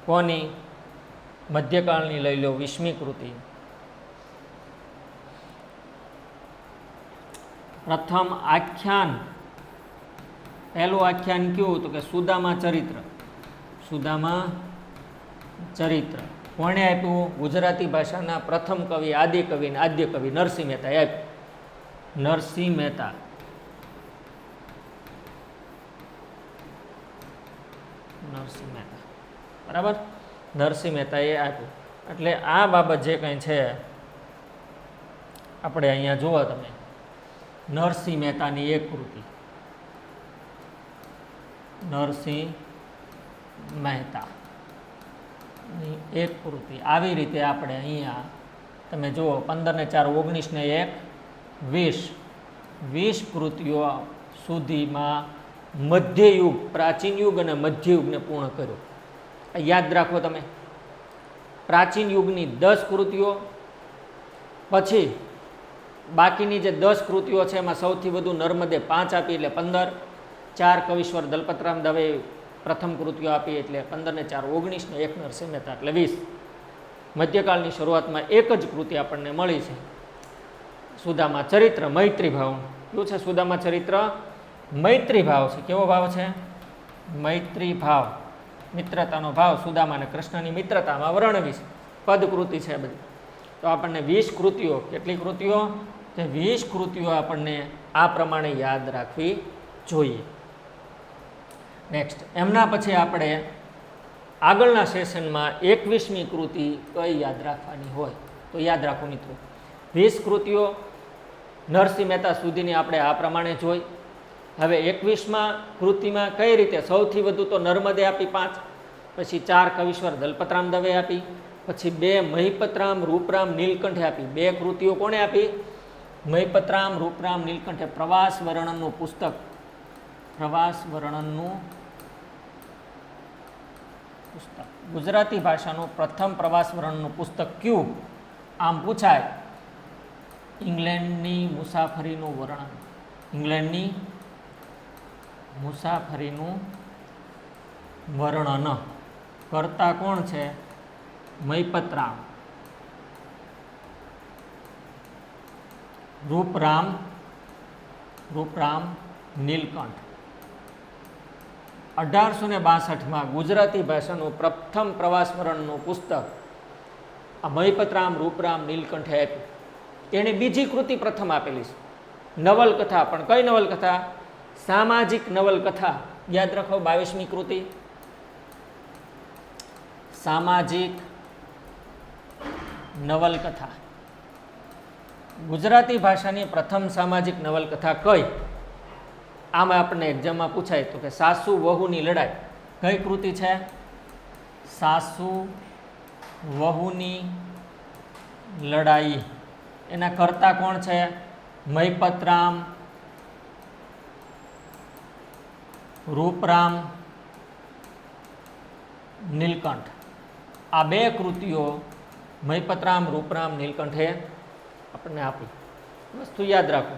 કોની? મધ્યકાળની લઈ લો 20મી કૃતિ. પ્રથમ આખ્યાન, પહેલું આખ્યાન કયું તો કે સુદામા ચરિત્ર. સુદામા ચરિત્ર કોણે આપ્યું? ગુજરાતી ભાષાના પ્રથમ કવિ, આદિકવિ અને આદ્ય કવિ નરસિંહ મહેતાએ આપ્યું. નરસિંહ મહેતા. નરસિંહ મહેતા, બરાબર, નરસિંહ મહેતાએ આપ્યું. એટલે આ બાબત જે કંઈ છે આપણે અહીંયા જુઓ તમે, નરસિંહ મહેતાની એક કૃતિ, નરસિંહ મહેતા એક કૃતિ. આવી રીતે આપણે અહીંયા તમે જુઓ 15 ને 4 19 ને 1 20 કૃતિઓ સુધીમાં મધ્યયુગ, પ્રાચીન યુગ અને મધ્યયુગને પૂર્ણ કર્યો. યાદ રાખો તમે, પ્રાચીન યુગની 10 કૃતિઓ, પછી બાકીની જે 10 કૃતિઓ છે એમાં સૌથી વધુ નર્મદે 5 આપી એટલે 15, 4 કવિશ્વર દલપતરામ દવે પ્રથમ કૃતિઓ આપી એટલે 15 ને 4 19 ને 1 નરસિંહ મહેતા એટલે 20. મધ્યકાળની શરૂઆતમાં એક જ કૃતિ આપણને મળી છે, સુદામા ચરિત્ર મૈત્રી ભાવ. શું છે સુદામા ચરિત્ર? મૈત્રી ભાવ છે. કેવો ભાવ છે? મૈત્રી ભાવ, મિત્રતાનો ભાવ. સુદામા અને કૃષ્ણની મિત્રતામાં વર્ણવી છે. પદ કૃતિ છે બધી. તો આપણને 20 કૃતિઓ, કેટલી કૃતિઓ? કે 20 કૃતિઓ આપણને આ પ્રમાણે યાદ રાખવી જોઈએ. નેક્સ્ટ, એમના પછી આપણે આગળના સેશનમાં 21મી કૃતિ કઈ યાદ રાખવાની હોય તો યાદ રાખો મિત્રો. 20 કૃતિઓ નરસિંહ મહેતા સુધીની આપણે આ પ્રમાણે જોઈ. હવે 21મા કૃતિમાં કઈ રીતે? સૌથી વધુ તો નર્મદે આપી 5, પછી 4 કવિશ્વર દલપતરામ દવે આપી, પછી 2 મહિપતરામ રૂપરામ નીલકંઠે આપી. 2 કૃતિઓ કોણે આપી? મહિપતરામ રૂપરામ નીલકંઠે. પ્રવાસ વર્ણનનું પુસ્તક, પ્રવાસ વર્ણનનું પુસ્તક, ગુજરાતી ભાષાનું પ્રથમ પ્રવાસ વર્ણનનું પુસ્તક કયું? આમ પૂછાય, ઇંગ્લેન્ડની મુસાફરીનું વર્ણન. ઇંગ્લેન્ડની મુસાફરીનું વર્ણન કરતા કોણ છે? મહિપતરામ રૂપરામ નીલકંઠ. 1862માં ગુજરાતી ભાષાનું પ્રથમ પ્રવાસ વર્ણનનું પુસ્તક આ મહિપતરામ રૂપરામ નીલકંઠે આપ્યું. તેણે બીજી કૃતિ પ્રથમ આપેલી છે, નવલકથા. પણ કઈ નવલકથા? સામાજિક નવલકથા. યાદ રાખો, 22મી કૃતિ સામાજિક નવલકથા. ગુજરાતી ભાષાની પ્રથમ સામાજિક નવલકથા કઈ? આમાં આપણને એક્ઝામમાં પૂછાય તો કે સાસુ વહુની લડાઈ. કઈ કૃતિ છે? સાસુ વહુની લડાઈ. એના કર્તા કોણ છે? મહિપતરામ રૂપરામ નીલકંઠ. આ 2 કૃતિઓ મહિપતરામ રૂપરામ નીલકંઠે આપણને આપી. વસ્તુ યાદ રાખો,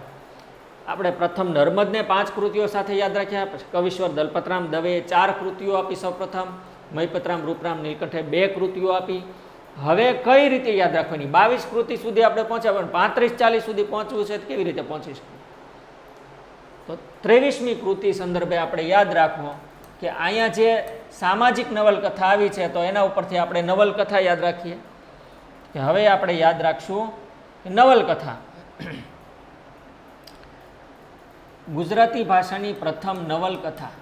આપણે પ્રથમ નર્મદને 5 કૃતિઓ સાથે યાદ રાખ્યા, પછી કવિશ્વર દલપતરામ દવે 4 કૃતિઓ આપી સૌપ્રથમ, મહિપતરામ રૂપરામ નીલકંઠે 2 કૃતિઓ આપી. હવે કઈ રીતે યાદ રાખવાની? 22 કૃતિ સુધી આપણે પહોંચ્યા, પણ 35-40 સુધી પહોંચવું છે તો કેવી રીતે પહોંચી શકીએ? તો 23મી કૃતિ સંદર્ભે આપણે યાદ રાખવું કે અહીંયા જે સામાજિક નવલકથા આવી છે તો એના ઉપરથી આપણે નવલકથા યાદ રાખીએ. કે હવે આપણે યાદ રાખશું કે નવલકથા ગુજરાતી ભાષાની પ્રથમ નવલકથા.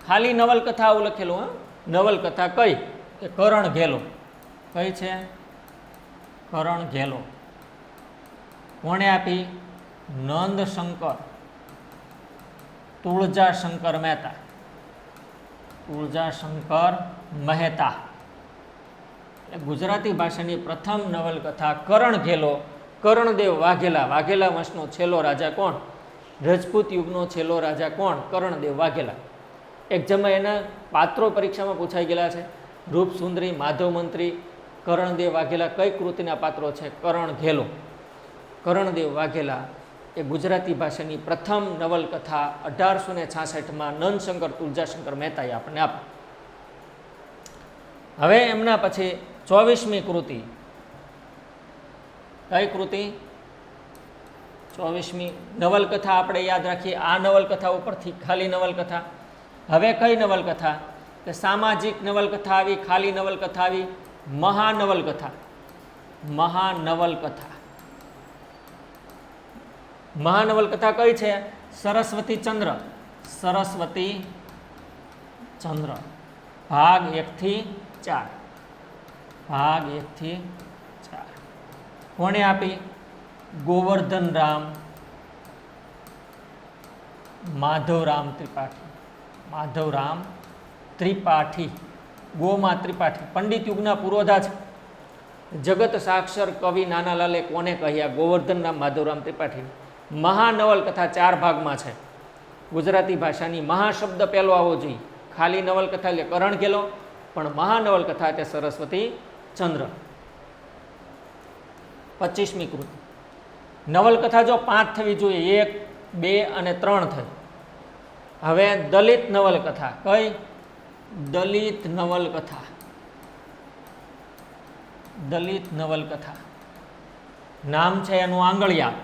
ખાલી નવલકથા આવું લખેલું. હા, નવલકથા કઈ? કે કરણ ઘેલો. કઈ છે? કરણ ઘેલો. કોણે આપી? નંદશંકર તુળજાશંકર મહેતા. તુળજાશંકર મહેતા. ગુજરાતી ભાષાની પ્રથમ નવલકથા કરણ ઘેલો. કર્ણદેવ વાઘેલા. વાઘેલા વંશનો છેલ્લો રાજા કોણ? રજપૂત યુગનો છેલ્લો રાજા કોણ? કર્ણદેવ વાઘેલા. એક્ઝામમાં એના પાત્રો પરીક્ષામાં પૂછાઈ ગયેલા છે. રૂપસુંદરી, માધવ મંત્રી, કર્ણદેવ વાઘેલા. કઈ કૃતિના પાત્રો છે? કરણ ઘેલો. કર્ણદેવ વાઘેલા એ ગુજરાતી ભાષાની પ્રથમ નવલકથા 1866માં નંદશંકર તુળજાશંકર મહેતાએ આપણને આપી. હવે એમના પછી 24મી કૃતિ. કઈ કૃતિ? 24મી નવલકથા આપણે યાદ રાખીએ, આ નવલકથા ઉપરથી ખાલી નવલકથા. હવે કઈ નવલકથા? કે સામાજિક નવલકથા આવી, ખાલી નવલકથા આવી, મહાનવલકથા. મહાનવલકથા. મહાનવલકથા કઈ છે? સરસ્વતી ચંદ્ર. સરસ્વતી ચંદ્ર. ભાગ 1 થી 4. ભાગ 1 થી 4. કોણે આપી? ગોવર્ધન રામ માધવરામ ત્રિપાઠી. માધવરામ ત્રિપાઠી. ગોમાં ત્રિપાઠી. પંડિત યુગના પુરોધા છે. જગત સાક્ષર કવિ નાનાલાલે કોને કહ્યા? ગોવર્ધન રામ માધવરામ ત્રિપાઠી. મહાનવલકથા 4 ભાગમાં છે. ગુજરાતી ભાષાની મહાશબ્દ પહેલો આવવો જોઈએ. ખાલી નવલકથા એટલે કરણ કેલો, પણ મહાનવલકથા તે સરસ્વતી ચંદ્ર. 25મી કૃતિ. નવલકથા જો 5 થવી જોઈએ, 1, 2 અને 3 થઈ. હવે દલિત નવલકથા. કઈ? દલિત નવલકથા. દલિત નવલકથા. નામ છે એનું આંગળિયાત.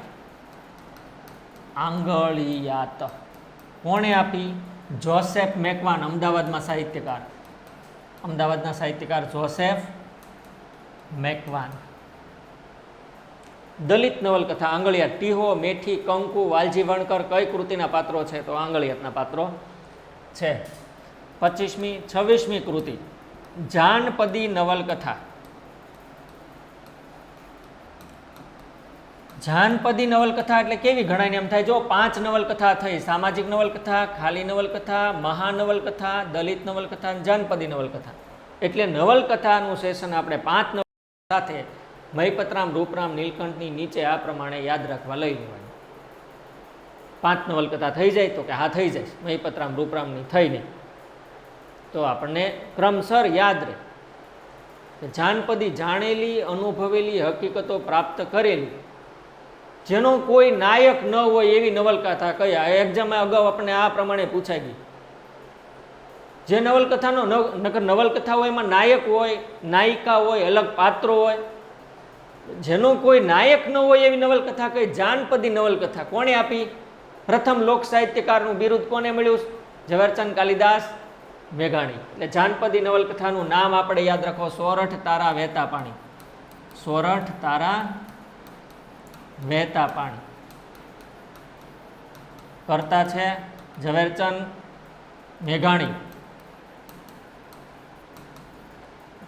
આંગળિયાત. કોણે આપી? જોસેફ મેકવાન. અમદાવાદમાં સાહિત્યકાર. અમદાવાદના સાહિત્યકાર જોસેફ મેકવાન. દલિત નવલકથા આંગળિયાત. ટીહો, મેઠી, કંકુ, વાલજી વણકર કઈ કૃતિના પાત્રો છે? તો આંગળિયાતના પાત્રો છે. 26મી કૃતિ જાનપદી નવલકથા. જાનપદી નવલકથા એટલે કેવી? ઘણાને એમ થાય જો 5 નવલકથા થઈ: સામાજિક નવલકથા, ખાલી નવલકથા, મહાનવલકથા, દલિત નવલકથા અને જાનપદી નવલકથા. એટલે નવલકથાનું સેશન આપણે 5 નવલકથા સાથે મહિપતરામ, રૂપરામ, નીલકંઠની નીચે આ પ્રમાણે યાદ રાખવા લઈ લેવાની. 5 નવલકથા થઈ જાય તો કે હા થઈ જાય, મહિપતરામ, રૂપરામની થઈ નહીં તો આપણને ક્રમસર યાદ રહે. જાનપદી જાણેલી, અનુભવેલી, હકીકતો પ્રાપ્ત કરેલી, જેનો કોઈ નાયક ન હોય એવી નવલકથા કયા? એક્ઝામમાં અગાઉ આપણને આ પ્રમાણે પૂછાઈ ગઈ. જે નવલકથાનો નકર નવલકથા હોય એમાં નાયક હોય, નાયિકા હોય, અલગ પાત્રો હોય, જેનો કોઈ નાયક ન હોય એવી નવલકથા કઈ? જાનપદી નવલકથા. કોણે આપી? પ્રથમ લોક સાહિત્યકારનું બિરુદ કોને મળ્યું? ઝવેરચંદ કાલિદાસ મેઘાણી. એટલે જાનપદી નવલકથાનું નામ આપણે યાદ રાખો: સોરઠ તારા વહેતા પાણી. સોરઠ તારા વહેતા પાણી. કરતા છે ઝવેરચંદ મેઘાણી.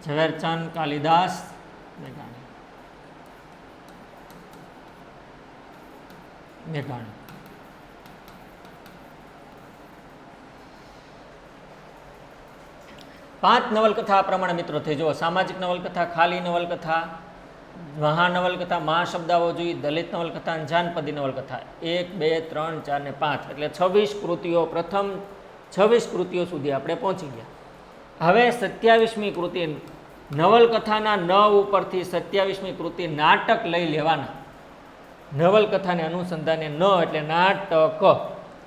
ઝવેરચંદ કાલિદાસ મેઘાણી. મેઘાણી. પાંચ નવલકથા આ પ્રમાણે મિત્રો થઈ જુઓ: સામાજિક નવલકથા, ખાલી નવલકથા, મહાનવલકથા, મહાશબ્દ આવવો જોઈએ, દલિત નવલકથા અને જાનપદી નવલકથા. 1, 2, 3, 4 ને 5 એટલે 26 કૃતિઓ. પ્રથમ 26 કૃતિઓ સુધી આપણે પહોંચી ગયા. હવે 27મી કૃતિ નવલકથાના ન ઉપરથી 27મી કૃતિ નાટક લઈ લેવાના. નવલકથાને અનુસંધાને ન એટલે નાટક.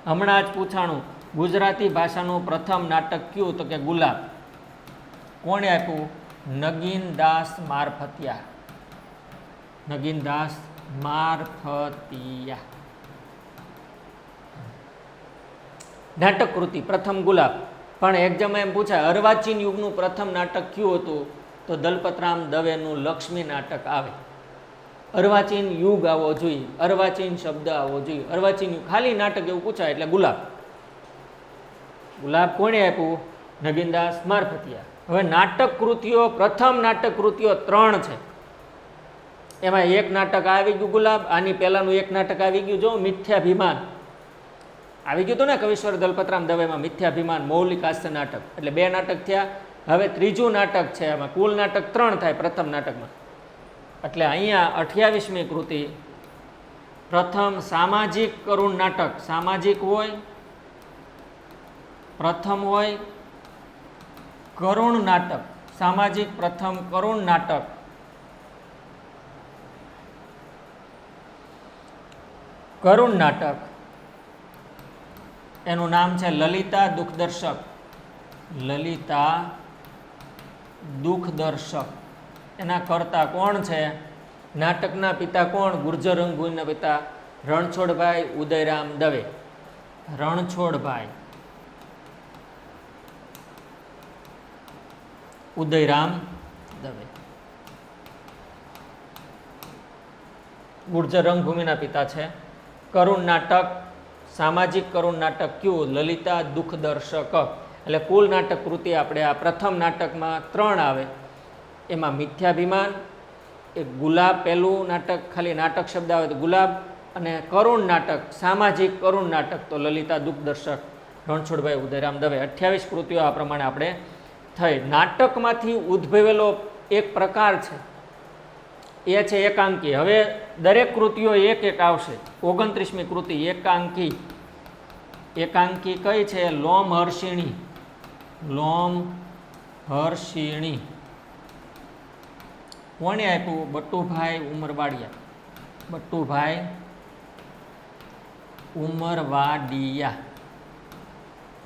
હમણાં જ પૂછાણું ગુજરાતી ભાષાનું પ્રથમ નાટક કયું? તો કે ગુલાબ. કોણે આપ્યું? નગીનદાસ મારફતિયા. નગીનદાસ મારફતિયા. નાટક કૃતિ પ્રથમ ગુલાબ. પણ એક્ઝામમાં એમ પૂછાય અર્વાચીન યુગનું પ્રથમ નાટક કયું હતું? તો દલપતરામ દવેનું લક્ષ્મી નાટક આવે. અર્વાચીન યુગ આવવો જોઈએ, અર્વાચીન શબ્દ આવવો જોઈએ. અર્વાચીન યુગ ખાલી નાટક એવું પૂછાય એટલે ગુલાબ. ગુલાબ કોણે આપ્યું? નગીનદાસ મારફતિયા. હવે નાટક કૃતિઓ, પ્રથમ નાટક કૃતિઓ 3 છે. એમાં એક નાટક આવી ગયું ગુલાબ. આની પહેલાનું એક નાટક આવી ગયું જો મિથ્યાભિમાન આવી ગયું હતું ને કવિશ્વર દલપતરામ દવેમાં. મિથ્યાભિમાન મૌલિક હાસ્ય નાટક એટલે 2 નાટક થયા. હવે ત્રીજું નાટક છે. એમાં કુલ નાટક 3 થાય પ્રથમ નાટકમાં. એટલે અહીંયા 28મી કૃતિ પ્રથમ સામાજિક કરુણ નાટક. સામાજિક હોય, પ્રથમ હોય કરુણ નાટક. સામાજિક પ્રથમ કરુણ નાટક. કરુણ નાટક એનું નામ છે લલિતા દુઃખદર્શક. લલિતા દુઃખદર્શક. એના કર્તા કોણ છે? નાટકના પિતા કોણ? ગુર્જર રંગભૂમિના પિતા રણછોડભાઈ ઉદયરામ દવે. રણછોડભાઈ ઉદયરામ દવે. ગુર્જર રંગભૂમિના પિતા છે. કરુણ નાટક, સામાજિક કરુણ નાટક કયું? લલિતા દુઃખદર્શક. એટલે કુલ નાટક કૃતિ આપણે આ પ્રથમ નાટકમાં 3 આવે. એમાં મિથ્યાભિમાન, એક ગુલાબ, પહેલું નાટક ખાલી નાટક શબ્દ આવે તો ગુલાબ, અને કરુણ નાટક, સામાજિક કરુણ નાટક તો લલિતા દુઃખદર્શક રણછોડભાઈ ઉદયરામ દવે. 28 કૃતિઓ આ પ્રમાણે આપણે થઈ. નાટકમાંથી ઉદ્ભવેલો એક પ્રકાર છે એ છે એકાંકી. હવે દરેક કૃતિઓ એક એક આવશે. 29મી કૃતિ એકાંકી. એકાંકી કઈ છે? લોમહર્ષિણી. લોમહર્ષિણી કોણે આપ્યું? બટુભાઈ ઉમરવાડિયા. બટુભાઈ ઉમરવાડિયા.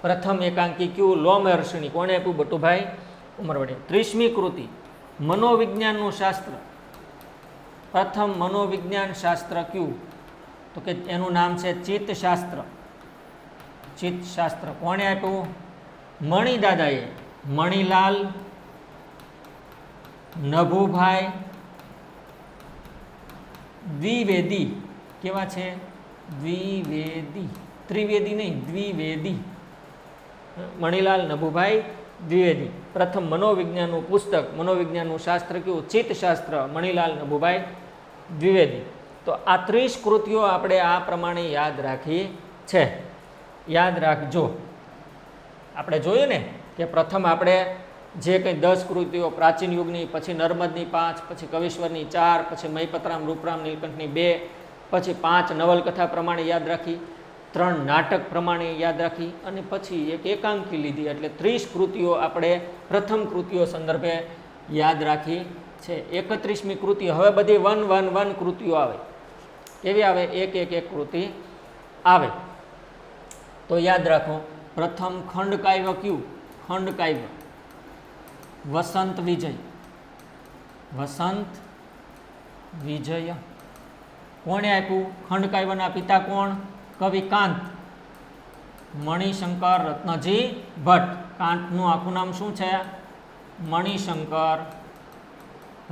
પ્રથમ એકાંકી કયું? લોમહર્ષિણી. કોણે આપ્યું? બટુભાઈ ઉમરવાડિયા. 30મી કૃતિ મનોવિજ્ઞાનનું શાસ્ત્ર. પ્રથમ મનોવિજ્ઞાન શાસ્ત્ર કયું? તો કે એનું નામ છે ચિત્તશાસ્ત્ર. ચિત્તશાસ્ત્ર કોણે આપ્યું? મણિદાદાએ. મણિલાલ નભુભાઈ દ્વિવેદી. કેવા છે? દ્વિવેદી. ત્રિવેદી નહીં, દ્વિવેદી. મણિલાલ નભુભાઈ દ્વિવેદી. પ્રથમ મનોવિજ્ઞાનનું પુસ્તક, મનોવિજ્ઞાનનું શાસ્ત્ર કયું? ચિત્તશાસ્ત્ર. મણિલાલ નભુભાઈ દ્વિવેદી. તો આ 30 કૃતિઓ આપણે આ પ્રમાણે યાદ રાખી છે. યાદ રાખજો. આપણે જોયું ને કે પ્રથમ આપણે જે કંઈ 10 કૃતિઓ પ્રાચીન યુગની, પછી નર્મદની 5, પછી કવિશ્વરની 4, પછી મહીપતરામ, રૂપરામ, નીલકંઠની 2, પછી 5 નવલકથા પ્રમાણે યાદ રાખી, 3 નાટક પ્રમાણે યાદ રાખી, અને પછી એક એકાંકી લીધી. એટલે 30 કૃતિઓ આપણે પ્રથમ કૃતિઓ સંદર્ભે યાદ રાખી છે. 31મી કૃતિ હવે બધી 1 1 1 કૃતિઓ આવે. કેવી આવે? એક એક એક કૃતિ આવે. તો યાદ રાખો. પ્રથમ ખંડકાવ્ય કયું? ખંડકાવ્ય વસંત વિજય. વસંત વિજય કોણે આપ્યું? ખંડકાવ્યના પિતા કોણ? કવિ કાંત. મણિશંકર રત્નજી ભટ્ટ. કાંતનું આખું નામ શું છે? મણિશંકર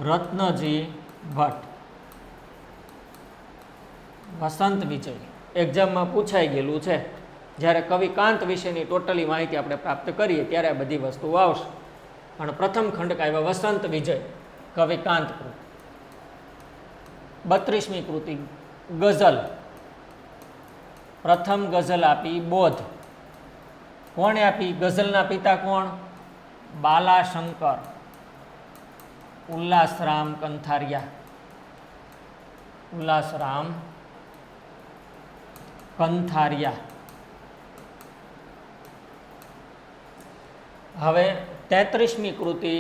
રત્નજી ભટ્ટ. વસંત વિજય એક્ઝામમાં પૂછાઈ ગયેલું છે. જ્યારે કવિ કાંત વિશેની ટોટલી માહિતી આપણે પ્રાપ્ત કરીએ ત્યારે આ બધી વસ્તુઓ આવશે. પણ પ્રથમ ખંડકાવ્ય વસંત વિજય, કવિ કાંત. 32મી કૃતિ ગઝલ. પ્રથમ ગઝલ આપી બોધ. કોણે આપી? ગઝલના પિતા કોણ? બાલાશંકર ઉલ્લાસરામ કંથારિયા. ઉલ્લાસરામ કંથારિયા. હવે 33મી કૃતિ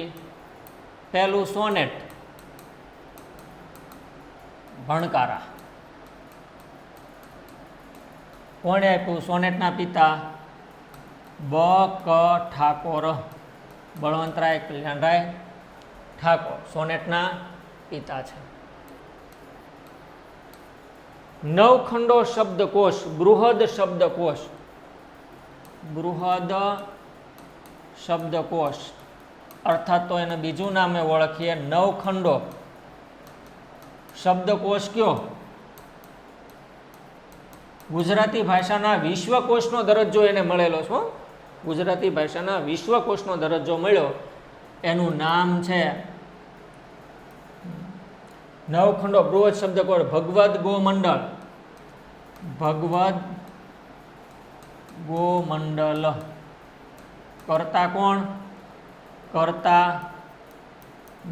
પહેલું સોનેટ ભણકારા. કોણે આપ્યું? સોનેટના પિતા બ ક ઠાકોર. બળવંતરાય કલ્યાણરાય ઠાકોર સોનેટના પિતા છે. નવખંડો શબ્દકોશ, બૃહદ શબ્દકોશ. બૃહદ શબ્દકોશ અર્થાત તો એને બીજું નામે ઓળખીએ નવખંડો શબ્દકોશ કયો? ગુજરાતી ભાષાના વિશ્વકોશનો દરજ્જો એને મળેલો છે. ગુજરાતી ભાષાના વિશ્વકોશનો દરજ્જો મળ્યો. એનું નામ છે નવખંડો બૃહદ શબ્દકોશ ભગવદ ગોમંડલ. ભગવદ ગોમંડલ. કર્તા કોણ? કર્તા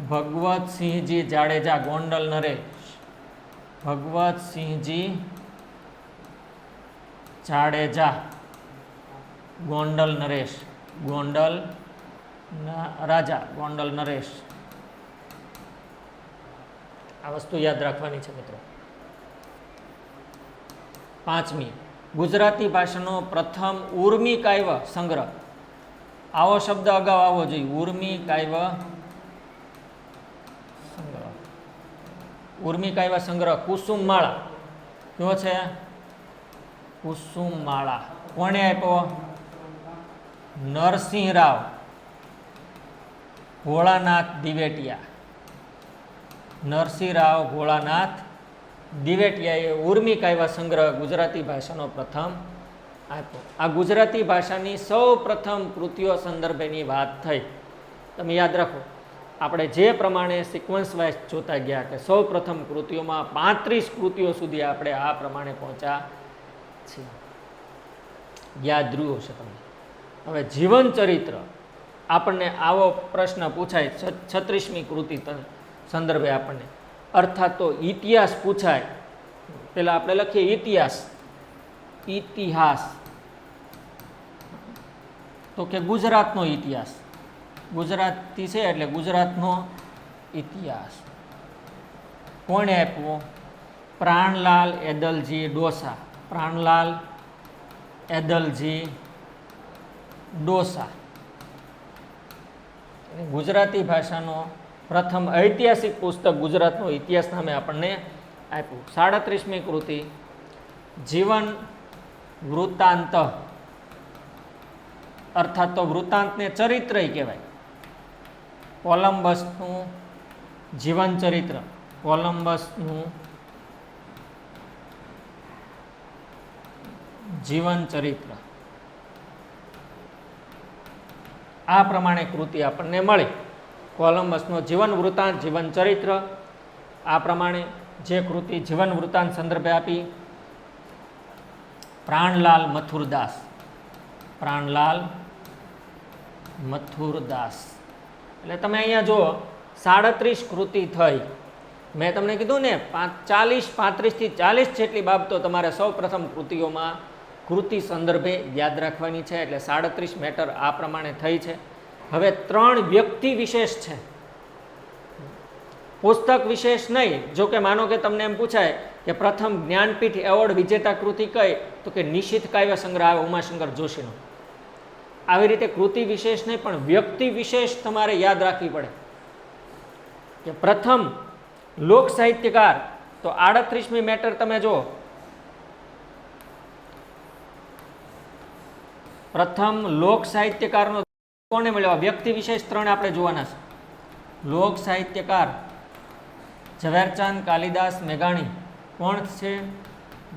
ભગવતસિંહજી જાડેજા. ગોંડલ નરેશ. ભગવતસિંહજી જાડેજા. ગોંડલ નરેશ. ગોંડલ રાજા. ગોંડલ નરેશ. આ વસ્તુ યાદ રાખવાની છે મિત્રો. 5મી ગુજરાતી ભાષાનો પ્રથમ ઉર્મી કાવ્ય સંગ્રહ. આવો શબ્દ અગાઉ આવવો જોઈએ. ઉર્મી કાવ્ય સંગ્રહ. ઉર્મી કાવ્ય સંગ્રહ કુસુમમાળા. કયો છે? કુસુમમાળા. કોણે આપ્યો? નરસિંહરાવ ભોળાનાથ દિવેટિયા. નરસિંહરાવ ભોળાનાથ દિવેટિયાએ ઉર્મી કાવ્ય સંગ્રહ ગુજરાતી ભાષાનો પ્રથમ આપ્યો. આ ગુજરાતી ભાષાની સૌ પ્રથમ કૃતિઓ સંદર્ભેની વાત થઈ. તમે યાદ રાખો, આપણે જે પ્રમાણે સિક્વન્સ વાઇઝ જોતા ગયા કે સૌ પ્રથમ કૃતિઓમાં 35 કૃતિઓ સુધી આપણે આ પ્રમાણે પહોંચ્યા છીએ. યાદ રહ્યું હશે તમને. હવે જીવન ચરિત્ર, આપણને આવો પ્રશ્ન પૂછાય 36મી કૃતિ સંદર્ભે આપણને, અર્થાત તો ઇતિહાસ પૂછાય. પેલા આપણે લખીએ ઇતિહાસ. ઇતિહાસ તો કે ગુજરાતનો ઇતિહાસ. ગુજરાતી છે એટલે ગુજરાતનો ઇતિહાસ. કોણે આપ્યો? પ્રાણલાલ એદલજી ડોસા. પ્રાણલાલ એદલજી ડોસા. ગુજરાતી ભાષાનો પ્રથમ ઐતિહાસિક પુસ્તક ગુજરાતનો ઇતિહાસ નામે આપણને આપ્યું. 37મી કૃતિ જીવન વૃત્તાંત, અર્થાત તો વૃત્તાંતને ચરિત્ર કહેવાય. કોલંબસનું જીવન ચરિત્ર. કોલંબસનું જીવન ચરિત્ર. આ પ્રમાણે કૃતિ આપણને મળી. કોલંબસનો જીવન વૃત્તાંત, જીવન ચરિત્ર. આ પ્રમાણે જે કૃતિ જીવન વૃત્તાંત સંદર્ભે આપી પ્રાણલાલ મથુરદાસ. પ્રાણલાલ મથુરદાસ. એટલે તમે અહીંયા જુઓ 37 કૃતિ થઈ. મેં તમને કીધું ને 35થી 40 જેટલી બાબતો તમારે સૌ પ્રથમ કૃતિઓમાં કૃતિ સંદર્ભે યાદ રાખવાની છે. એટલે 37 મેટર આ પ્રમાણે થઈ છે. હવે 3 વ્યક્તિ વિશેષ છે, પુસ્તક વિશેષ નહીં. જો કે માનો કે તમને એમ પૂછાય કે પ્રથમ જ્ઞાનપીઠ એવોર્ડ વિજેતા કૃતિ કઈ, તો કે નિશિત કાવ્ય સંગ્રહ ઉમાશંકર જોશીનો. આવી રીતે કૃતિ વિશેષ નહીં પણ વ્યક્તિ વિશેષ તમારે યાદ રાખવી પડે. કે પ્રથમ લોક સાહિત્યકાર, તો 38મી મેટર તમે જુઓ. પ્રથમ લોક સાહિત્યકારનો કોને મળ્યો? વ્યક્તિ વિશેષ 3 આપણે જોવાના છે. લોક સાહિત્યકાર ઝવેરચંદ કાલિદાસ મેઘાણી. કોણ છે?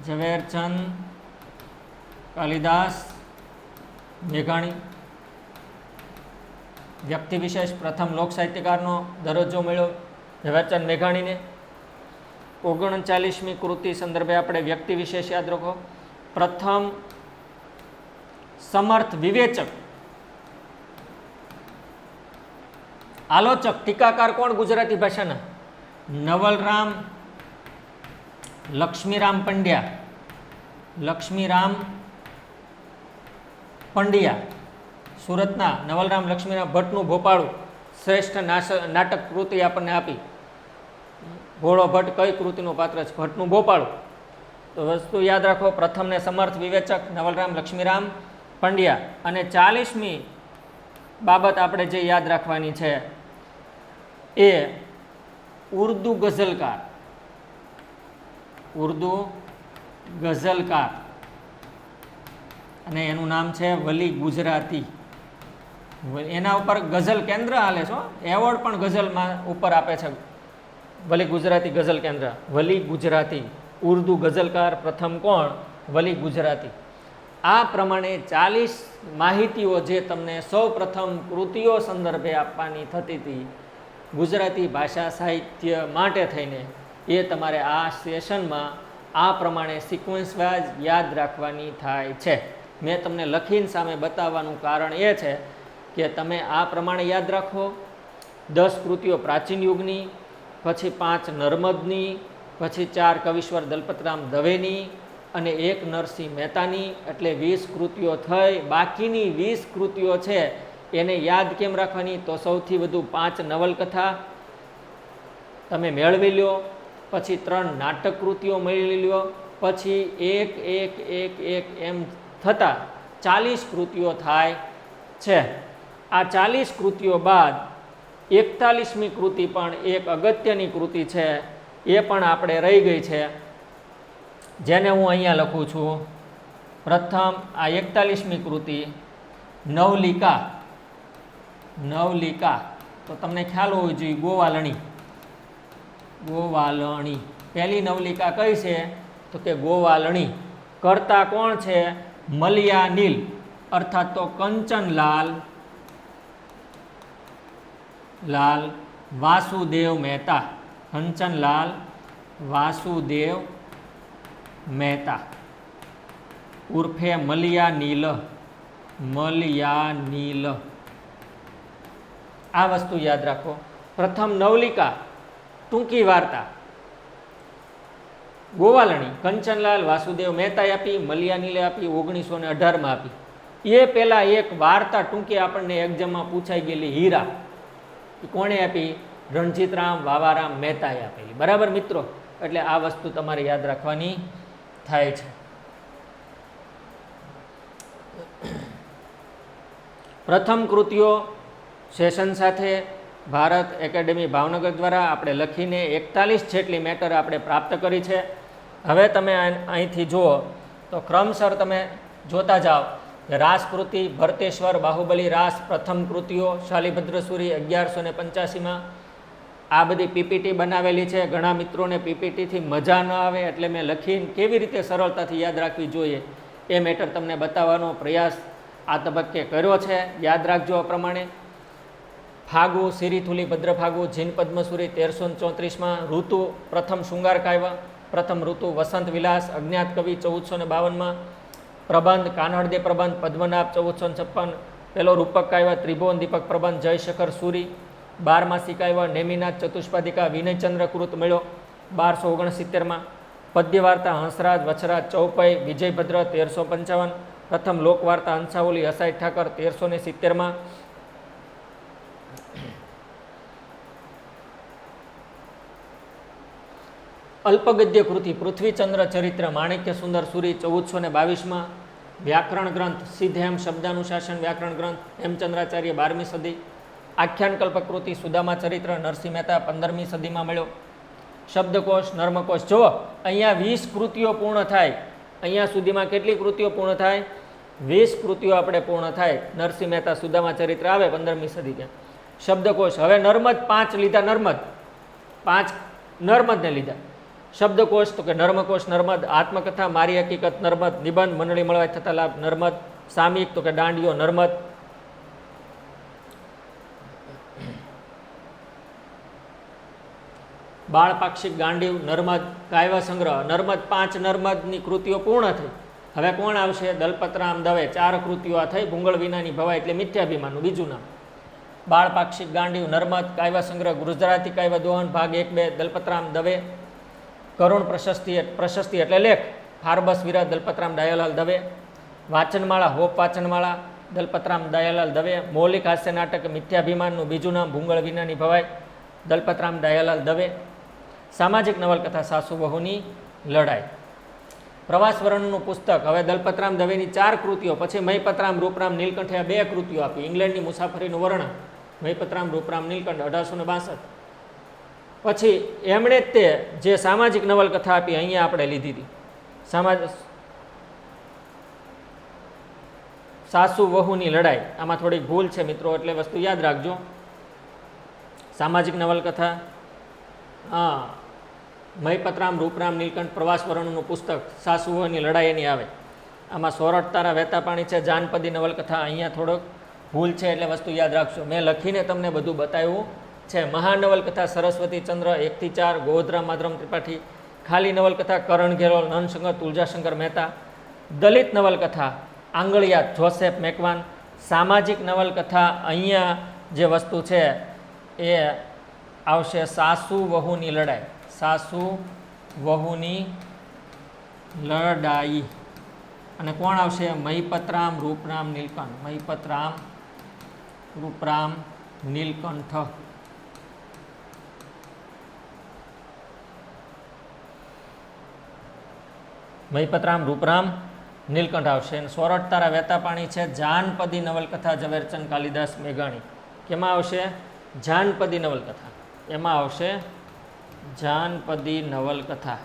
ઝવેરચંદ કાલિદાસ મેઘાણી. વ્યક્તિ વિશેષ પ્રથમ લોક સાહિત્યકારનો દરજ્જો મળ્યો ઝવેરચંદ મેઘાણીને. 39મી કૃતિ સંદર્ભે આપણે વ્યક્તિ વિશેષ યાદ રાખો. પ્રથમ સમર્થ વિવેચક, આલોચક, ટીકાકાર કોણ ગુજરાતી ભાષાના? નવલરામ લક્ષ્મીરામ પંડ્યા. લક્ષ્મીરામ પંડ્યા સુરતના. નવલરામ લક્ષ્મીરામ ભટ્ટનું ભોપાળું શ્રેષ્ઠ નાટક કૃતિ આપણને આપી. ભોળો ભટ્ટ કઈ કૃતિનું પાત્ર છે? ભટ્ટનું ભોપાળું. તો વસ્તુ યાદ રાખો, પ્રથમને સમર્થ વિવેચક નવલરામ લક્ષ્મીરામ પંડ્યા. અને 40મી બાબત આપણે જે યાદ રાખવાની છે એ ઉર્દુ ગઝલકાર. ઉર્દુ ગઝલકાર અને એનું નામ છે વલી ગુજરાતી. એના ઉપર ગઝલ કેન્દ્ર હાલે છે, એવોર્ડ પણ ગઝલમાં ઉપર આપે છે. વલી ગુજરાતી ગઝલ કેન્દ્ર. વલી ગુજરાતી ઉર્દુ ગઝલકાર પ્રથમ કોણ? વલી ગુજરાતી. આ પ્રમાણે 40 માહિતીઓ જે તમને સૌ પ્રથમ કૃતિઓ સંદર્ભે આપવાની થતી હતી ગુજરાતી ભાષા સાહિત્ય માટે થઈને, એ તમારે આ સેશનમાં આ પ્રમાણે સિક્વન્સ વાઇઝ યાદ રાખવાની થાય છે. મેં તમને લખીને સામે બતાવવાનું કારણ એ છે કે તમે આ પ્રમાણે યાદ રાખો. 10 કૃતિઓ પ્રાચીન યુગની, પછી 5 નર્મદની, પછી 4 કવિશ્વર દલપતરામ દવેની અને 1 નરસિંહ મહેતાની. એટલે 20 કૃતિઓ થઈ. બાકીની 20 કૃતિઓ છે એને યાદ કેમ રાખવાની? તો સૌથી વધુ 5 નવલકથા તમે મેળવી લ્યો, પછી 3 નાટક કૃતિઓ મેળવી લ્યો, પછી 1 એમ થતાં 40 કૃતિઓ થાય છે. આ 40 કૃતિઓ બાદ 41મી કૃતિ પણ એક અગત્યની કૃતિ છે, એ પણ આપણે રહી ગઈ છે. જેને હું અહીંયા લખું છું પ્રથમ આ 41મી કૃતિ નવલિકા. નવલિકા તો તમને ખ્યાલ હોવો જોઈએ ગોવાલણી. ગોવાલણી પહેલી નવલિકા કઈ છે તો કે ગોવાલણી. કરતા કોણ છે? મલયાનીલ અર્થાત તો કંચનલાલ વાસુદેવ મહેતા. કંચનલાલ વાસુદેવ મહેતા ઉર્ફે મલયાનીલ. મલયાનીલ આ વસ્તુ યાદ રાખો. પ્રથમ નવલિકા ટૂંકી વાર્તા ગોવાલણી કંચનલાલ વાસુદેવ મહેતાએ આપી, મલયાનીલે આપી 1918માં આપી. એ પહેલા એક વાર્તા ટૂંકી આપણને એક્ઝામમાં પૂછાઈ ગયેલી હીરા કોણે આપી? રણજીતરામ વાવારામ મહેતાએ આપેલી. બરાબર મિત્રો? એટલે આ વસ્તુ તમારે યાદ રાખવાની થાય છે. પ્રથમ કૃતિઓ સેશન સાથે ભારત એકેડેમી ભાવનગર દ્વારા આપણે લખીને 41 જેટલી મેટર આપણે પ્રાપ્ત કરી છે. હવે તમે અહીંથી જુઓ તો ક્રમસર તમે જોતા જાઓ કે રાસકૃતિ ભરતેશ્વર બાહુબલી રાસ પ્રથમ કૃતિઓ શાલિભદ્રસુરી 1185માં આ બધી પીપીટી બનાવેલી છે. ઘણા મિત્રોને પીપીટીથી મજા ન આવે એટલે મેં લખીને કેવી રીતે સરળતાથી યાદ રાખવી જોઈએ એ મેટર તમને બતાવવાનો પ્રયાસ આ તબક્કે કર્યો છે. યાદ રાખજો આ પ્રમાણે. ફાગુ સિરીથુલી ભદ્રફાગુ જીન પદ્મસુરી 1334માં. ઋતુ પ્રથમ શૃંગાર કાવ્ય પ્રથમ ઋતુ વસંત વિલાસ અજ્ઞાત કવિ 1452માં. પ્રબંધ કાનહળદે પ્રબંધ પદ્મનાભ 1456. પેલો રૂપક કાવ્ય ત્રિભુવન દીપક પ્રબંધ જયશેખર સુરી. 12માસી કાવ્ય નેમિનાથ ચતુષ્પાદિકા વિનયચંદ્ર કૃત મળ્યો 1269માં. પદ્ય વાર્તા હંસરાજ વછરાજ ચૌપઈ વિજયભદ્ર 1355. પ્રથમ લોકવાર્તા હંસાવલી હસાઈ ઠાકર 1370માં. અલ્પગદ્ય કૃતિ પૃથ્વીચંદ્ર ચરિત્ર માણિક્ય સુંદર સુરી 1422માં. વ્યાકરણ ગ્રંથ સિદ્ધહેમ શબ્દાનુશાસન વ્યાકરણ ગ્રંથ હેમચંદ્રાચાર્ય 12મી સદી. આખ્યાન કલ્પકૃતિ સુદામા ચરિત્ર નરસિંહ મહેતા 15મી સદીમાં મળ્યો. શબ્દકોશ નર્મકોશ. જુઓ અહીંયા 20 કૃતિઓ પૂર્ણ થાય. અહીંયા સુધીમાં કેટલી કૃતિઓ પૂર્ણ થાય? 20 કૃતિઓ આપણે પૂર્ણ થાય. નરસિંહ મહેતા સુદામા ચરિત્ર આવે 15મી સદી ત્યાં. શબ્દકોશ હવે નર્મદ 5 લીધા. નર્મદને લીધા. શબ્દકોશ તો કે નર્મકોશ નર્મદ. આત્મકથા મારી હકીકત નર્મદ. નિબંધ મંડળી મળવાય થતા લાભ નર્મદ. સામયિક તો કે દાંડિયો નર્મદ. બાળપાક્ષિક ગાંડીવ નર્મદ. કાવ્ય સંગ્રહ નર્મદ 5 નર્મદની કૃતિઓ પૂર્ણ થઈ. હવે કોણ આવશે? દલપતરામ દવે 4 કૃતિઓ આ થઈ. ભૂંગળ વિનાની ભવાઈ એટલે મિથ્યાભિમાનનું બીજું નામ. બાળપાક્ષિક ગાંડીવ નર્મદ. કાવ્ય સંગ્રહ ગુજરાતી કાવ્ય દોહન ભાગ 1-2 દલપતરામ દવે. કરુણ પ્રશસ્તિ એટલે લેખ ફારબસ વિરા દલપતરામ દયાલાલ દવે. વાચનમાળા હોપ વાચનમાળા દલપતરામ દયાલાલ દવે. મૌલિક હાસ્ય નાટક મિથ્યાભિમાનનું બીજું નામ ભૂંગળ વિનાની ભવાઈ દલપતરામ દયાલાલ દવે. સામાજિક નવલકથા સાસુ વહુની લડાઈ. પ્રવાસ વર્ણનનું પુસ્તક હવે દલપતરામ દવેની 4 કૃતિઓ. પછી મહિપતરામ રૂપરામ નીલકંઠે આ 2 કૃતિઓ આપી. ઇંગ્લેન્ડની મુસાફરીનું વર્ણન મહિપતરામ રૂપરામ નીલકંઠ 1862. પછી એમણે તે જે સામાજિક નવલકથા આપી અહીંયા આપણે લીધી હતી સાસુ વહુની લડાઈ. આમાં થોડીક ભૂલ છે મિત્રો એટલે વસ્તુ યાદ રાખજો. સામાજિક નવલકથા હા મહિપતરામ રૂપરામ નીલકંઠ પ્રવાસ વર્ણનનું પુસ્તક સાસુ વહુની લડાઈ એની આવે. આમાં સોરઠ તારા વહેતા પાણી છે. જાનપદી નવલકથા અહીંયા થોડોક ભૂલ છે એટલે વસ્તુ યાદ રાખશો. મેં લખીને તમને બધું બતાવ્યું છે. મહાનવલકથા સરસ્વતી ચંદ્ર 1-4 ગોધરા માધરમ ત્રિપાઠી. ખાલી નવલકથા કરણ ઘેરોલ નનશંકર તુલજાશંકર મહેતા. દલિત નવલકથા આંગળિયા જોસેફ મેકવાન. સામાજિક નવલકથા અહીંયા જે વસ્તુ છે એ આવશે સાસુ વહુની લડાઈ. સાસુ વહુની લડાઈ. અને કોણ આવશે? મહિપતરામ રૂપરામ નીલકંઠ. મહિપતરામ રૂપરામ નીલકંઠ. મહિપતરામ રૂપરામ નીલકંઠ આવશે. અને સોરઠ તારા વહેતા પાણી છે. જાનપદી નવલકથા ઝવેરચંદ કાલિદાસ મેઘાણી. કેમાં આવશે? જાનપદી નવલકથા. એમાં આવશે જાનપદી નવલકથા.